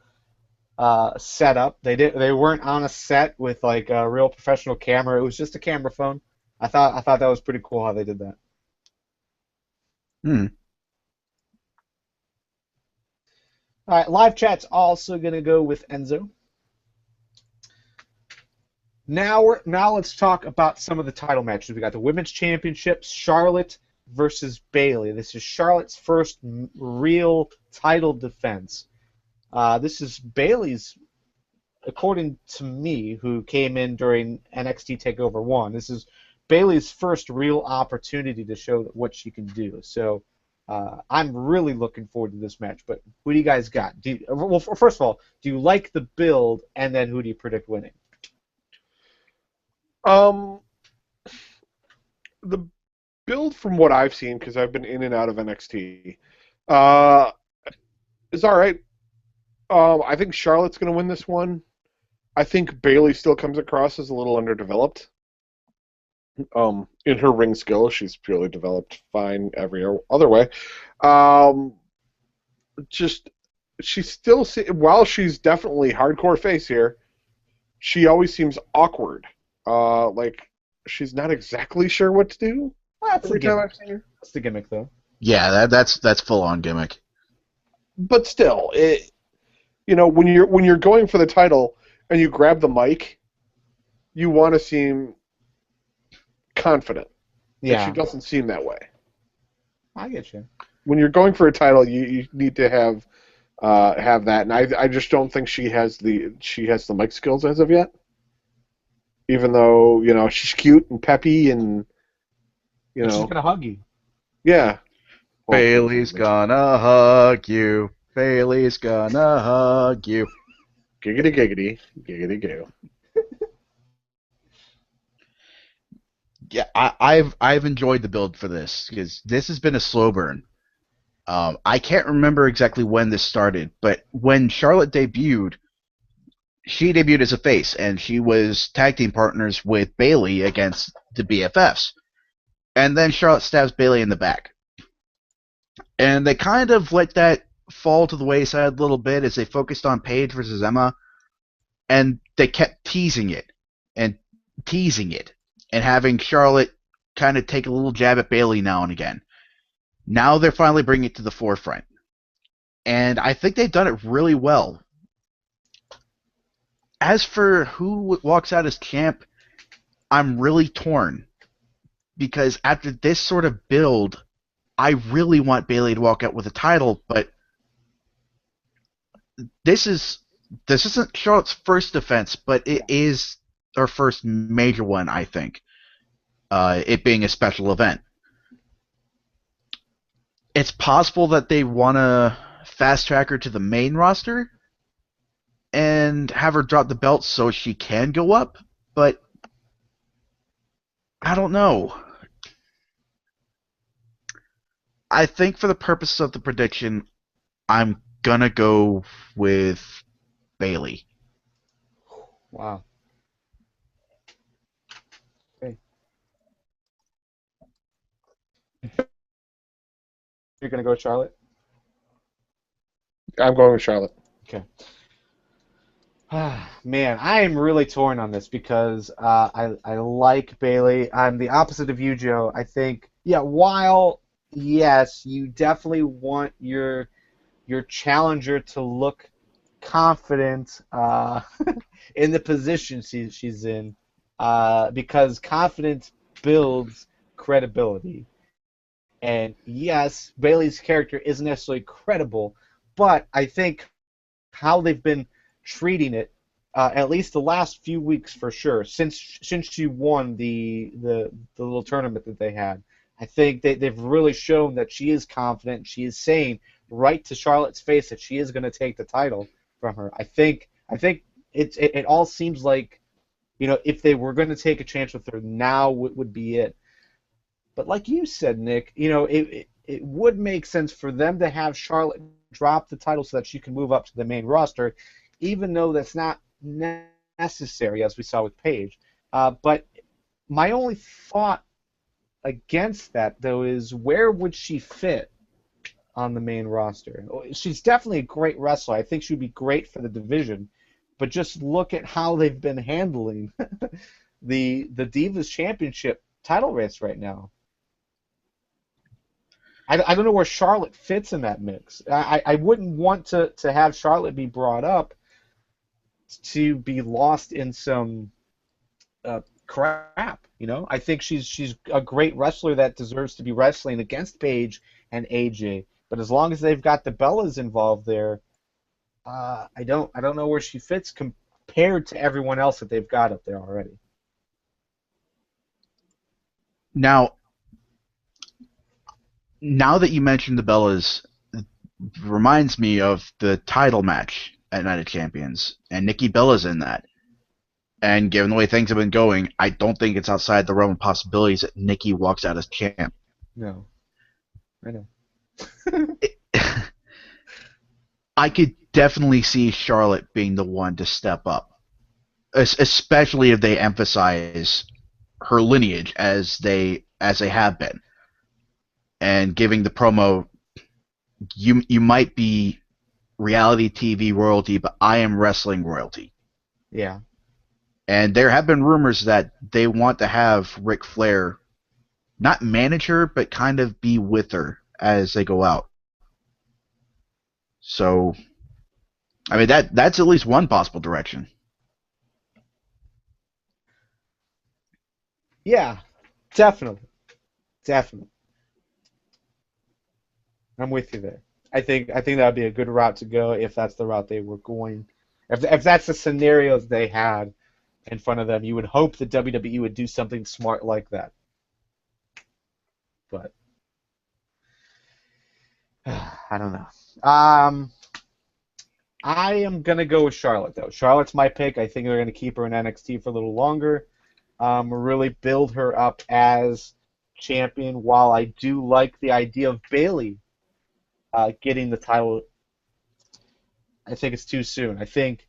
setup. They weren't on a set with like a real professional camera. It was just a camera phone. I thought that was pretty cool how they did that. All right, live chat's also gonna go with Enzo. Now let's talk about some of the title matches. We got the Women's Championships, Charlotte versus Bayley. This is Charlotte's first real title defense. This is Bayley's, according to me, who came in during NXT Takeover 1. This is Bayley's first real opportunity to show what she can do. So I'm really looking forward to this match. But who do you guys got? Well, first of all, do you like the build, and then who do you predict winning? The build from what I've seen, because I've been in and out of NXT, is all right. I think Charlotte's going to win this one. I think Bayley still comes across as a little underdeveloped. In her ring skill, she's purely developed fine every other way. She's still, while she's definitely hardcore face here, she always seems awkward. Like she's not exactly sure what to do. Well, that's the gimmick. That's the gimmick, though. Yeah, that's full on gimmick. But still, when you're going for the title and you grab the mic, you want to seem confident. Yeah. And she doesn't seem that way. I get you. When you're going for a title, you need to have that, and I just don't think she has the mic skills as of yet. Even though she's cute and peppy and She's gonna hug you. Yeah. Bailey's gonna hug you. Bailey's gonna hug you. Giggity giggity giggity goo. Yeah, I've enjoyed the build for this because this has been a slow burn. I can't remember exactly when this started, but when Charlotte debuted, she debuted as a face, and she was tag team partners with Bayley against the BFFs. And then Charlotte stabs Bayley in the back. And they kind of let that fall to the wayside a little bit as they focused on Paige versus Emma, and they kept teasing it and having Charlotte kind of take a little jab at Bayley now and again. Now they're finally bringing it to the forefront. And I think they've done it really well. As for who walks out as champ, I'm really torn. Because after this sort of build, I really want Bayley to walk out with a title, but this isn't Charlotte's first defense, but it is her first major one, I think. It being a special event. It's possible that they want to fast track her to the main roster and have her drop the belt so she can go up, but I don't know. I think for the purpose of the prediction, I'm gonna go with Bayley. Wow. Okay. You're gonna go with Charlotte? I'm going with Charlotte. Okay. Man, I am really torn on this because I like Bayley. I'm the opposite of you, Joe. I think, while yes, you definitely want your challenger to look confident in the position she's in, because confidence builds credibility. And yes, Bayley's character isn't necessarily credible, but I think how they've been treating it, at least the last few weeks for sure, since she won the little tournament that they had, I think they've really shown that she is confident. She is saying right to Charlotte's face that she is going to take the title from her. I think it all seems like, if they were going to take a chance with her, now would be it. But like you said, Nick, it would make sense for them to have Charlotte drop the title so that she can move up to the main roster, even though that's not necessary, as we saw with Paige. But my only thought against that, though, is where would she fit on the main roster? She's definitely a great wrestler. I think she would be great for the division. But just look at how they've been handling the Divas Championship title race right now. I don't know where Charlotte fits in that mix. I wouldn't want to have Charlotte be brought up to be lost in some crap. I think she's a great wrestler that deserves to be wrestling against Paige and AJ. But as long as they've got the Bellas involved there, I don't know where she fits compared to everyone else that they've got up there already. Now that you mentioned the Bellas, it reminds me of the title match at Night of Champions, and Nikki Bella's in that. And given the way things have been going, I don't think it's outside the realm of possibilities that Nikki walks out as champ. No. I know. I could definitely see Charlotte being the one to step up, especially if they emphasize her lineage as they have been. And giving the promo, you might be reality TV royalty, but I am wrestling royalty. Yeah. And there have been rumors that they want to have Ric Flair not manage her, but kind of be with her as they go out. So I mean, that's at least one possible direction. Yeah, definitely. Definitely. I'm with you there. I think that would be a good route to go if that's the route they were going. If that's the scenarios they had in front of them, you would hope that WWE would do something smart like that. But I don't know. I am gonna go with Charlotte though. Charlotte's my pick. I think they're gonna keep her in NXT for a little longer. Really build her up as champion. While I do like the idea of Bayley getting the title, I think it's too soon. I think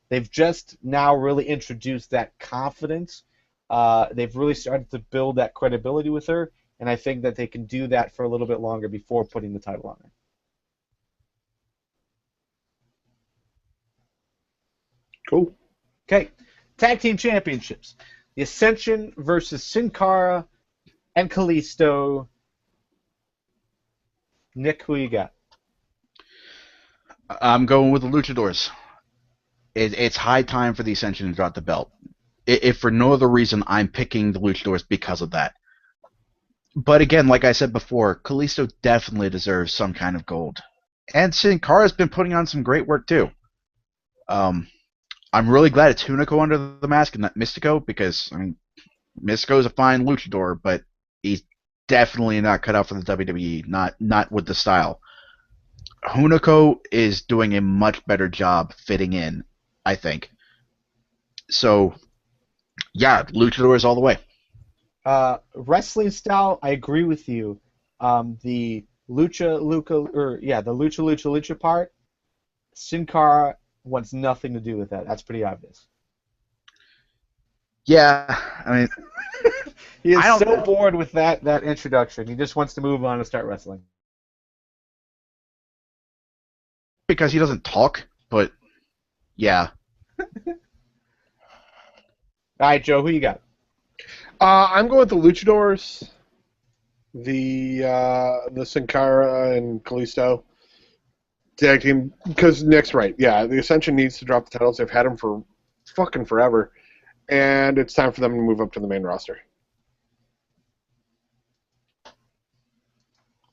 they've just now really introduced that confidence. They've really started to build that credibility with her, and I think that they can do that for a little bit longer before putting the title on her. Cool. Okay, tag team championships: the Ascension versus Sin Cara and Kalisto. Nick, who you got? I'm going with the Luchadors. It's high time for the Ascension to drop the belt. If for no other reason, I'm picking the Luchadors because of that. But again, like I said before, Kalisto definitely deserves some kind of gold. And Sin Cara's been putting on some great work too. I'm really glad it's Hunico under the mask and not Mystico because, I mean, Mystico's a fine luchador, but he's definitely not cut out for the WWE, not with the style. Hunico is doing a much better job fitting in, I think. So, yeah, luchadors all the way. Wrestling style, I agree with you. The lucha part, Sin Cara wants nothing to do with that. That's pretty obvious. Yeah, I mean, He is so bored with that introduction. He just wants to move on and start wrestling. because he doesn't talk, but yeah. All right, Joe, who you got? I'm going with the Luchadors, the Sin Cara and Kalisto tag team, because Nick's right. Yeah, the Ascension needs to drop the titles. They've had them for fucking forever, and it's time for them to move up to the main roster.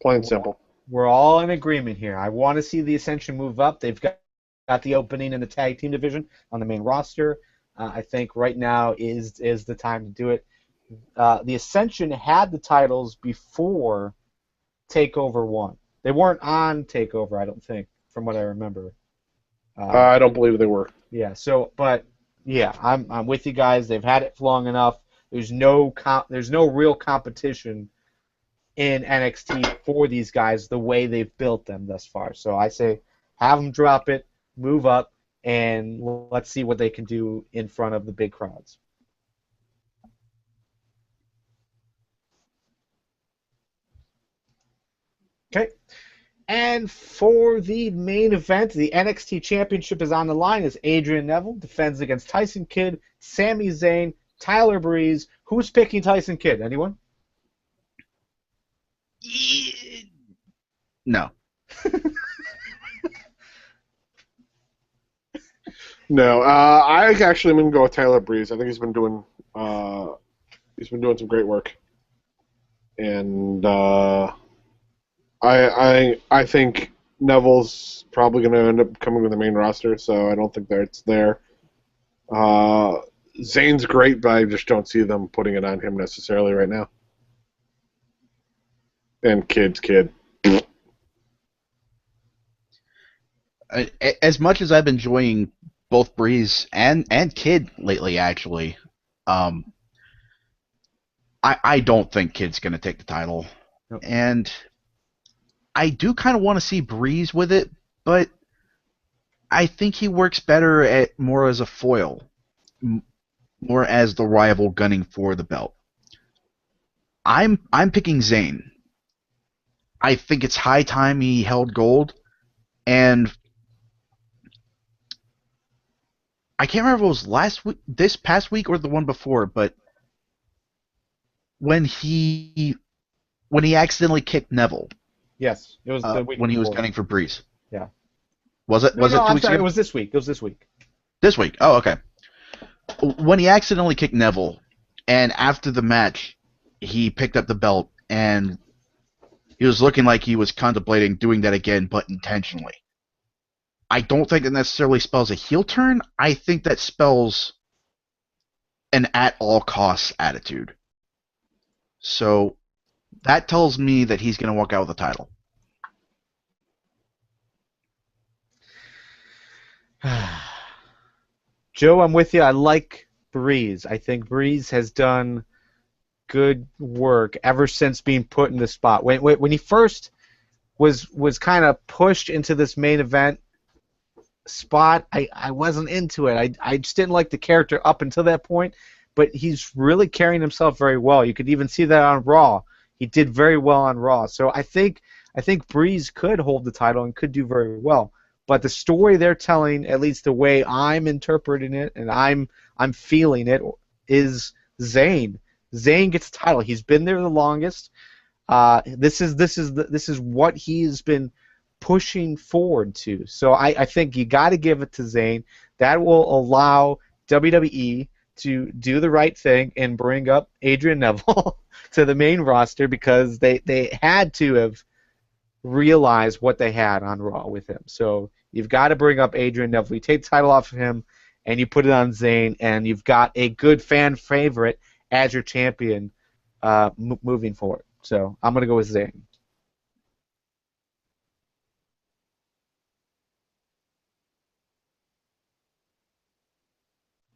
Plain and simple. We're all in agreement here. I want to see the Ascension move up. They've got the opening in the tag team division on the main roster. I think right now is the time to do it. The Ascension had the titles before Takeover 1. They weren't on Takeover, I don't think, from what I remember. I don't believe they were. Yeah. So, but yeah, I'm with you guys. They've had it for long enough. There's no real competition in NXT for these guys the way they've built them thus far. So I say have them drop it, move up, and let's see what they can do in front of the big crowds. Okay. And for the main event, the NXT Championship is on the line as Adrian Neville defends against Tyson Kidd, Sami Zayn, Tyler Breeze. Who's picking Tyson Kidd? Anyone? No. No, I actually am going to go with Tyler Breeze. I think he's been doing some great work, and I think Neville's probably going to end up coming to the main roster, so I don't think that it's there. Zayn's great, but I just don't see them putting it on him necessarily right now. And Kidd's Kidd. As much as I've been enjoying both Breeze and Kidd lately, actually, I don't think Kidd's going to take the title. Nope. And I do kind of want to see Breeze with it, but I think he works better at more as a foil, more as the rival gunning for the belt. I'm picking Zayn. I think it's high time he held gold, and I can't remember if it was this past week, or the one before, but when he accidentally kicked Neville. Yes, it was the week when he was before. gunning for Breeze. Yeah. Was it? Was it 2 I'm weeks sorry, ago? it was this week. It was this week. This week. Oh, okay. When he accidentally kicked Neville, and after the match, he picked up the belt, and he was looking like he was contemplating doing that again, but intentionally. I don't think that necessarily spells a heel turn. I think that spells an at-all-costs attitude. So that tells me that he's going to walk out with the title. Joe, I'm with you. I like Breeze. I think Breeze has done good work ever since being put in the spot. When he first was kind of pushed into this main event spot, I wasn't into it. I just didn't like the character up until that point, but he's really carrying himself very well. You could even see that on Raw. He did very well on Raw. So I think Breeze could hold the title and could do very well. But the story they're telling, at least the way I'm interpreting it and I'm feeling it, is Zayn. Zayn gets the title. He's been there the longest. This is what he's been pushing forward to. So I think you got to give it to Zayn. That will allow WWE to do the right thing and bring up Adrian Neville to the main roster, because they had to have realized what they had on Raw with him. So you've got to bring up Adrian Neville. You take the title off of him and you put it on Zayn, and you've got a good fan favorite as your champion moving forward. So I'm going to go with Zayn.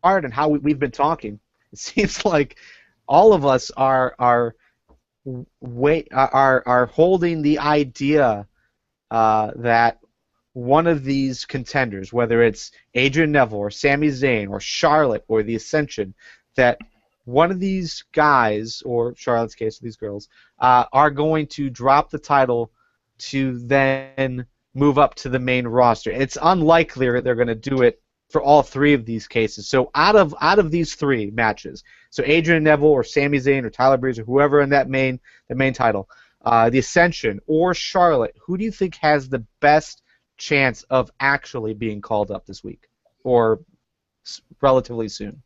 And how we've been talking, it seems like all of us are holding the idea that one of these contenders, whether it's Adrian Neville or Sami Zayn or Charlotte or the Ascension, that one of these guys, or Charlotte's case, these girls, are going to drop the title to then move up to the main roster. It's unlikely that they're going to do it for all three of these cases. So out of these three matches, so Adrian Neville or Sami Zayn or Tyler Breeze or whoever in the main title, the Ascension or Charlotte, who do you think has the best chance of actually being called up this week or relatively soon?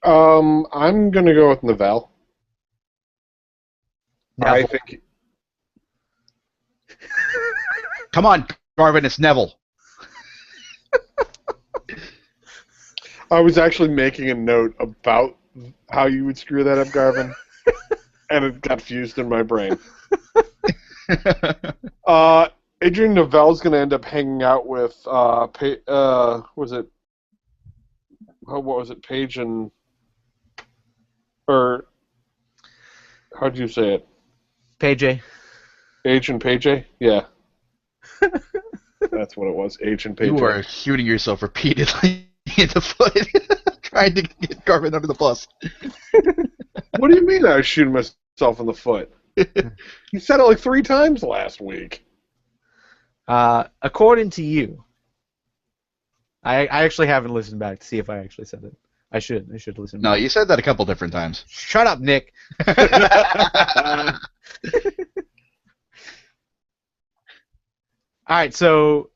I'm gonna go with Neville. Neville. I think. Come on, Garvin, it's Neville. I was actually making a note about how you would screw that up, Garvin, and it got fused in my brain. Adrian Neville's going to end up hanging out with Paige and, or how do you say it? Paige. Paige and Paige? Yeah. That's what it was. Paige and Paige. You are shooting yourself repeatedly in the foot, trying to get Garvin under the bus. What do you mean I was shooting myself in the foot? You said it like 3 times last week. According to you, I actually haven't listened back to see if I actually said it. I should listen back. No, you said that a couple different times. Shut up, Nick. All right, so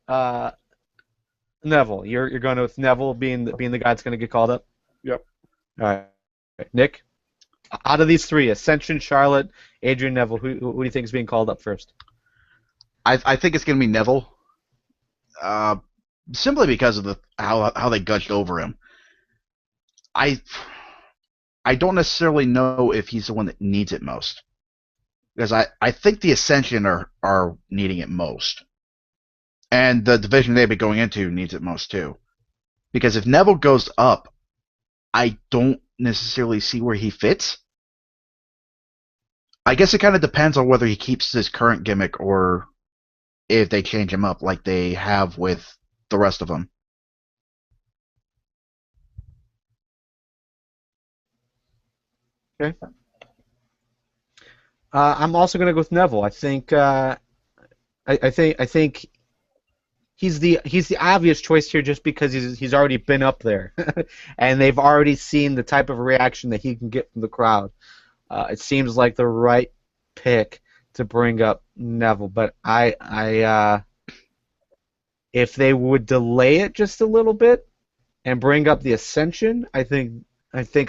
Neville, you're going with Neville being the guy that's going to get called up? Yep. All right, Nick, out of these three, Ascension, Charlotte, Adrian Neville, who do you think is being called up first? I think it's going to be Neville, simply because of how they gushed over him. I don't necessarily know if he's the one that needs it most, because I think the Ascension are needing it most. And the division they've been going into needs it most too. Because if Neville goes up, I don't necessarily see where he fits. I guess it kind of depends on whether he keeps his current gimmick or if they change him up like they have with the rest of them. Okay. I'm also going to go with Neville. I think he's the obvious choice here just because he's already been up there, and they've already seen the type of reaction that he can get from the crowd. It seems like the right pick to bring up Neville, but if they would delay it just a little bit and bring up the Ascension, I think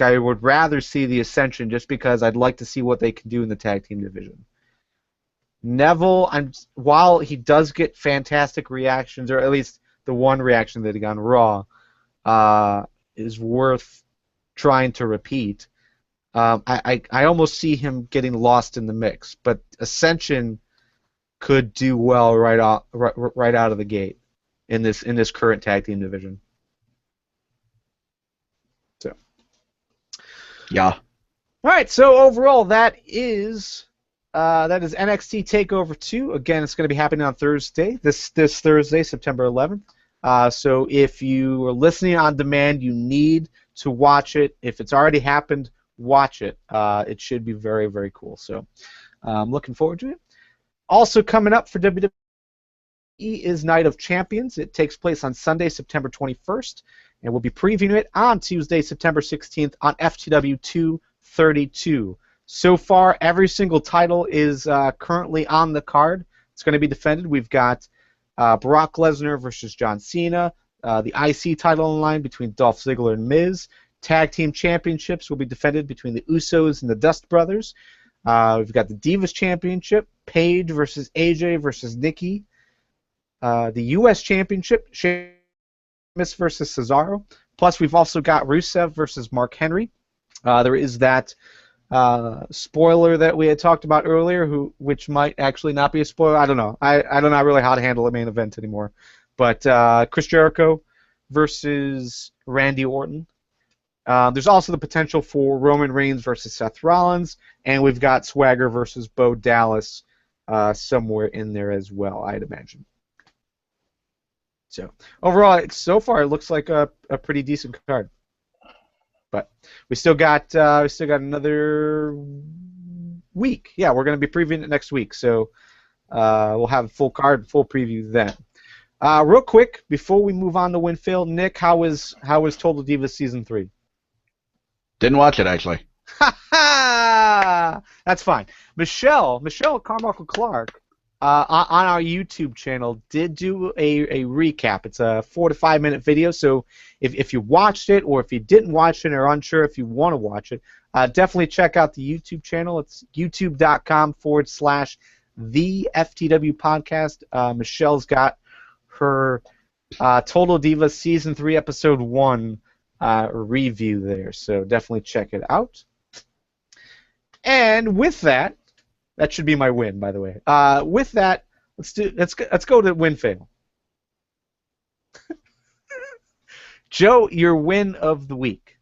I would rather see the Ascension just because I'd like to see what they can do in the tag team division. Neville, while he does get fantastic reactions, or at least the one reaction that he got on Raw, is worth trying to repeat. I almost see him getting lost in the mix, but Ascension could do well right out of the gate in this current tag team division. So, yeah. All right. So overall, that is NXT Takeover II. Again, it's going to be happening on Thursday. This Thursday, September 11th. So if you are listening on demand, you need to watch it. If it's already happened, watch it. It should be very, very cool. So I'm looking forward to it. Also coming up for WWE is Night of Champions. It takes place on Sunday, September 21st, and we'll be previewing it on Tuesday, September 16th on FTW232. So far, every single title is currently on the card. It's going to be defended. We've got Brock Lesnar versus John Cena, the IC title on the line between Dolph Ziggler and Miz. Tag Team Championships will be defended between the Usos and the Dust Brothers. We've got the Divas Championship, Paige versus AJ versus Nikki. The U.S. Championship, Sheamus versus Cesaro. Plus, we've also got Rusev versus Mark Henry. There is that spoiler that we had talked about earlier, which might actually not be a spoiler. I don't know. I don't know really how to handle a main event anymore. But Chris Jericho versus Randy Orton. There's also the potential for Roman Reigns versus Seth Rollins, and we've got Swagger versus Bo Dallas somewhere in there as well, I'd imagine. So overall, so far it looks like a pretty decent card. But we still got another week. Yeah, we're going to be previewing it next week, so we'll have a full card, full preview then. Real quick before we move on to Winfield, Nick, how was Total Divas Season 3? Didn't watch it, actually. Ha ha! That's fine. Michelle Carmichael Clark on our YouTube channel did do a recap. It's a 4 to 5 minute video, so if you watched it or if you didn't watch it or unsure if you want to watch it, definitely check out the YouTube channel. It's youtube.com/the FTW podcast. Michelle's got her Total Divas Season 3 Episode 1 review there, so definitely check it out. And with that should be my win, by the way. With that, let's go to win fail. Joe, your win of the week.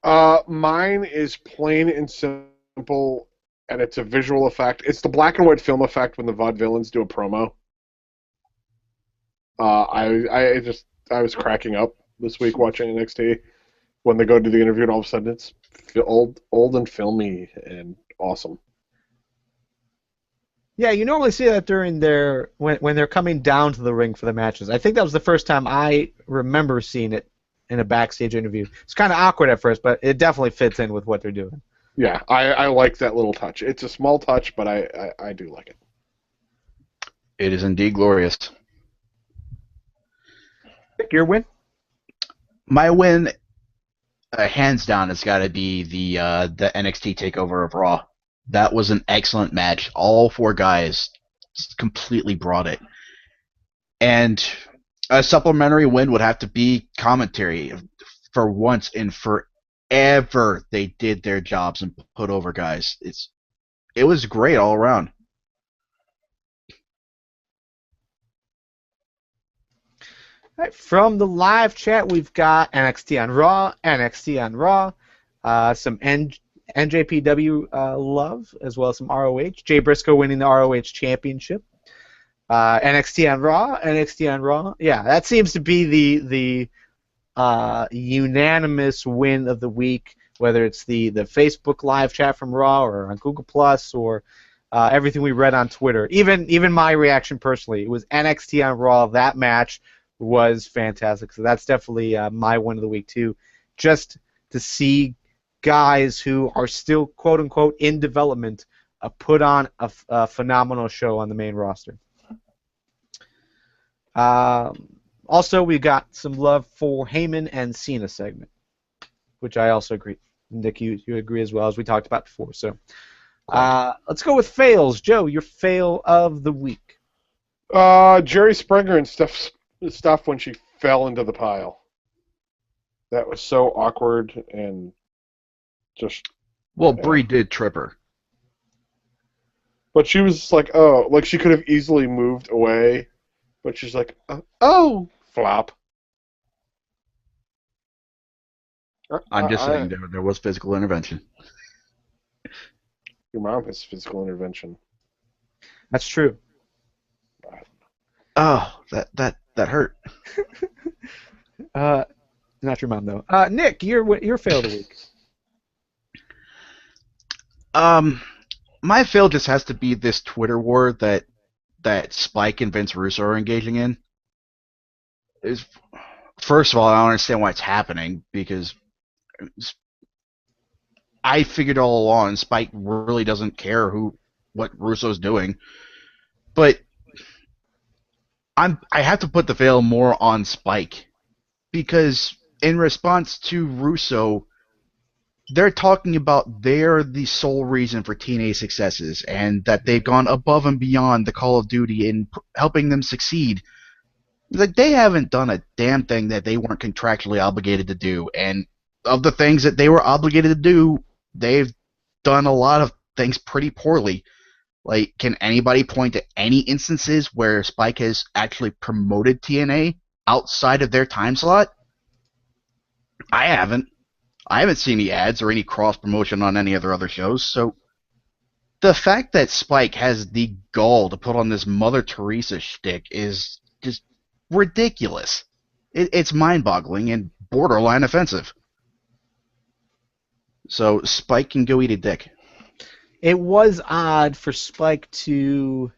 Mine is plain and simple, and it's a visual effect. It's the black and white film effect when the vaudevillains do a promo. I was cracking up this week watching NXT when they go to the interview, and all of a sudden it's old and filmy and awesome. Yeah, you normally see that during when they're coming down to the ring for the matches. I think that was the first time I remember seeing it in a backstage interview. It's kind of awkward at first, but it definitely fits in with what they're doing. Yeah, I like that little touch. It's a small touch, but I do like it. It is indeed glorious. Your win? My win, hands down, has got to be the NXT Takeover of Raw. That was an excellent match. All 4 guys completely brought it. And a supplementary win would have to be commentary. For once in forever, they did their jobs and put over guys. It was great all around. All right, from the live chat, we've got NXT on Raw, some NJPW love, as well as some ROH. Jay Briscoe winning the ROH championship. NXT on Raw. Yeah, that seems to be the unanimous win of the week, whether it's the Facebook live chat from Raw or on Google Plus or everything we read on Twitter. Even my reaction personally, it was NXT on Raw. That match was fantastic. So that's definitely my win of the week too. Just to see guys who are still quote unquote in development put on a phenomenal show on the main roster. Also, we got some love for Heyman and Cena segment, which I also agree. Nick, you agree as well, as we talked about before. So let's go with fails. Joe, your fail of the week. Jerry Springer and stuff when she fell into the pile. That was so awkward and just. Well, Brie did trip her. But she was like, oh, like she could have easily moved away, but she's like, oh, flop. I'm just saying there was physical intervention. Your mom has physical intervention. That's true. Oh, that hurt. Not your mom though. Nick, your fail of the week. My fail just has to be this Twitter war that Spike and Vince Russo are engaging in. First of all, I don't understand why it's happening, because I figured all along Spike really doesn't care what Russo's doing. But I have to put the fail more on Spike, because in response to Russo, they're talking about they're the sole reason for TNA's successes, and that they've gone above and beyond the Call of Duty in helping them succeed. Like, they haven't done a damn thing that they weren't contractually obligated to do, and of the things that they were obligated to do, they've done a lot of things pretty poorly. Like, can anybody point to any instances where Spike has actually promoted TNA outside of their time slot? I haven't. I haven't seen any ads or any cross-promotion on any of their other shows, so the fact that Spike has the gall to put on this Mother Teresa shtick is just ridiculous. It's mind-boggling and borderline offensive. So Spike can go eat a dick. It was odd for Spike to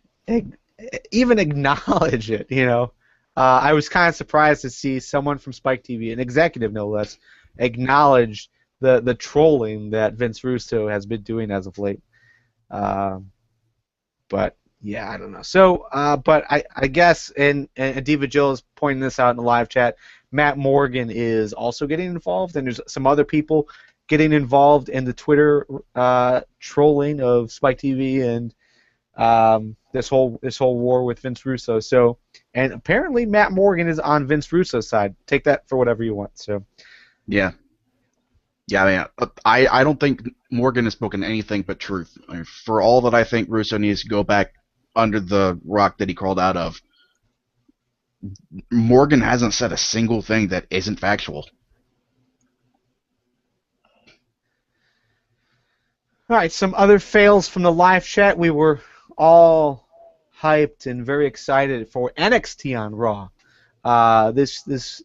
even acknowledge it, you know. I was kind of surprised to see someone from Spike TV, an executive no less, acknowledge the trolling that Vince Russo has been doing as of late. But yeah, I don't know. So, but I guess, and Diva Jill is pointing this out in the live chat, Matt Morgan is also getting involved, and there's some other people getting involved in the Twitter trolling of Spike TV and this whole war with Vince Russo. So, and apparently Matt Morgan is on Vince Russo's side. Take that for whatever you want. So, yeah. I mean, I don't think Morgan has spoken anything but truth. I mean, for all that I think Russo needs to go back under the rock that he crawled out of, Morgan hasn't said a single thing that isn't factual. All right, some other fails from the live chat. We were all hyped and very excited for NXT on Raw. This is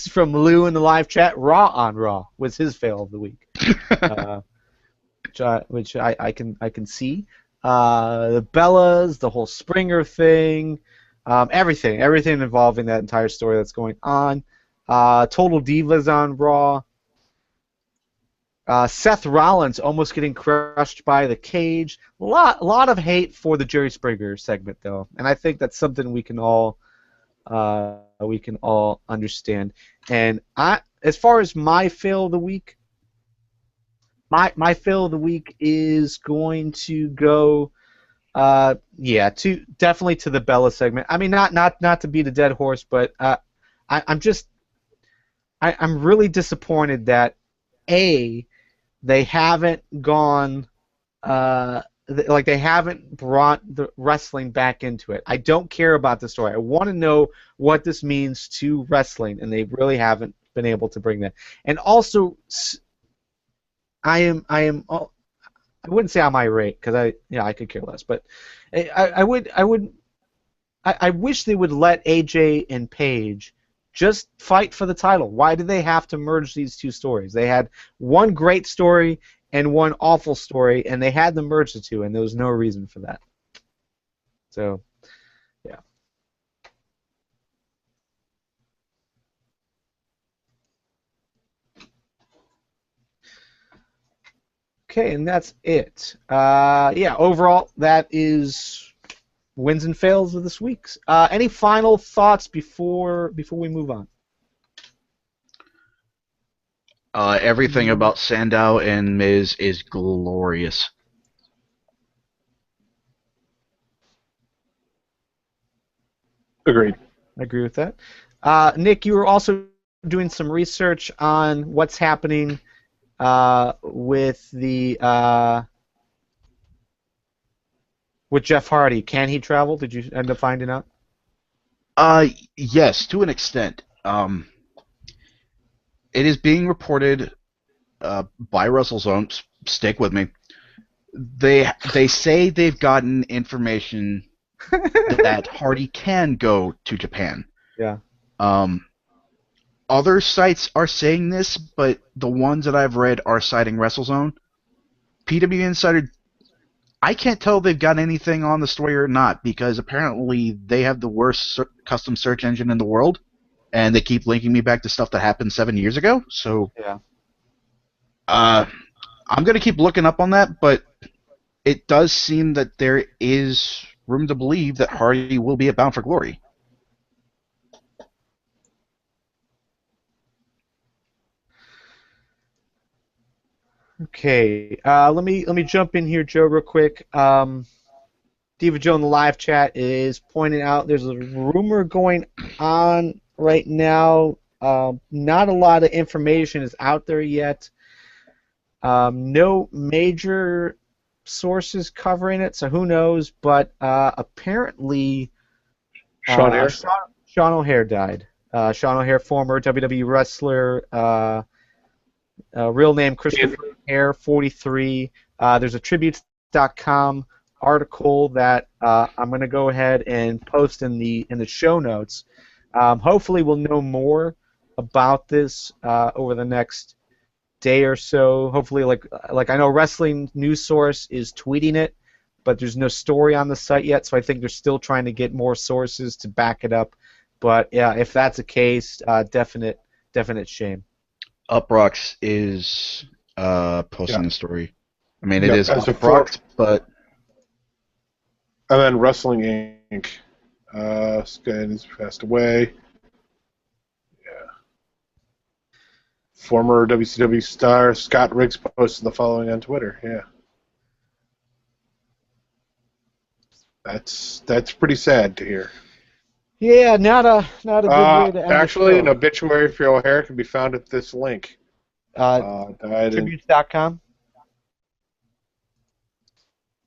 from Lou in the live chat. Raw on Raw was his fail of the week, which I can see. The Bellas, the whole Springer thing, everything involving that entire story that's going on. Total Divas on Raw. Seth Rollins almost getting crushed by the cage. A lot of hate for the Jerry Springer segment, though, and I think that's something we can all understand. And as far as my fail of the week, my fail of the week is going to go, definitely to the Bella segment. I mean, not to beat a dead horse, but I'm really disappointed that they haven't gone, they haven't brought the wrestling back into it. I don't care about the story. I want to know what this means to wrestling, and they really haven't been able to bring that. And also, I wouldn't say I'm irate, because I could care less, but I wish they would let AJ and Paige just fight for the title. Why do they have to merge these two stories? They had one great story and one awful story, and they had to merge the two, and there was no reason for that. So, yeah. Okay, and that's it. Yeah, overall, that is wins and fails of this week's. Any final thoughts before we move on? Everything about Sandow and Miz is glorious. Agreed. I agree with that. Nick, you were also doing some research on what's happening with the with Jeff Hardy. Can he travel? Did you end up finding out? Yes, to an extent. It is being reported by WrestleZone. Stick with me. They say they've gotten information that Hardy can go to Japan. Yeah. Other sites are saying this, but the ones that I've read are citing WrestleZone. PW Insider, I can't tell if they've got anything on the story or not, because apparently they have the worst custom search engine in the world, and they keep linking me back to stuff that happened 7 years ago. So, yeah. I'm going to keep looking up on that, but it does seem that there is room to believe that Hardy will be at Bound for Glory. Okay, let me jump in here, Joe, real quick. Diva Joe in the live chat is pointing out there's a rumor going on right now. Not a lot of information is out there yet. No major sources covering it, so who knows? But apparently, Sean O'Haire? Sean O'Haire died. Sean O'Haire, former WWE wrestler. Real name Christopher O'Haire, 43. There's a Tributes.com article that I'm going to go ahead and post in the show notes. Hopefully, we'll know more about this over the next day or so. Hopefully, like I know Wrestling News Source is tweeting it, but there's no story on the site yet, so I think they're still trying to get more sources to back it up. But yeah, if that's the case, definite shame. Uproxx is posting the story. I mean, it is as a Uproxx, but... And then Wrestling Inc. Sky has passed away. Yeah. Former WCW star Scott Riggs posted the following on Twitter. Yeah. That's pretty sad to hear. Yeah, not a good way to end actually, the an show. obituary for O'Haire can be found at this link. Tributes.com?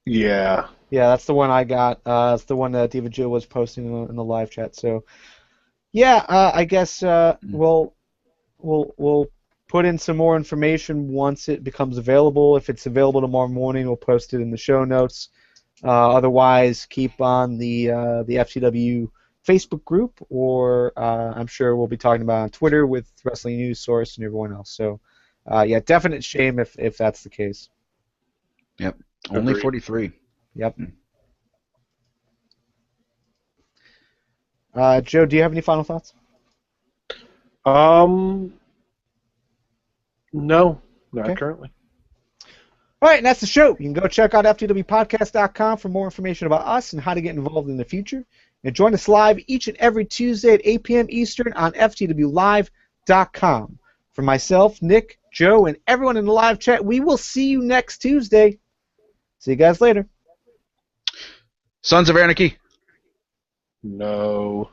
Yeah. Yeah, that's the one I got. That's the one that Diva Jill was posting in the live chat. So, yeah, I guess we'll put in some more information once it becomes available. If it's available tomorrow morning, we'll post it in the show notes. Otherwise, keep on the FTW Facebook group, or I'm sure we'll be talking about on Twitter with Wrestling News Source and everyone else. So, yeah, definite shame if that's the case. Yep, only 43. Yep. Joe, do you have any final thoughts? No, not currently. All right, and that's the show. You can go check out FTWpodcast.com for more information about us and how to get involved in the future. And join us live each and every Tuesday at 8 p.m. Eastern on FTWlive.com. For myself, Nick, Joe, and everyone in the live chat, we will see you next Tuesday. See you guys later. Sons of Anarchy. No.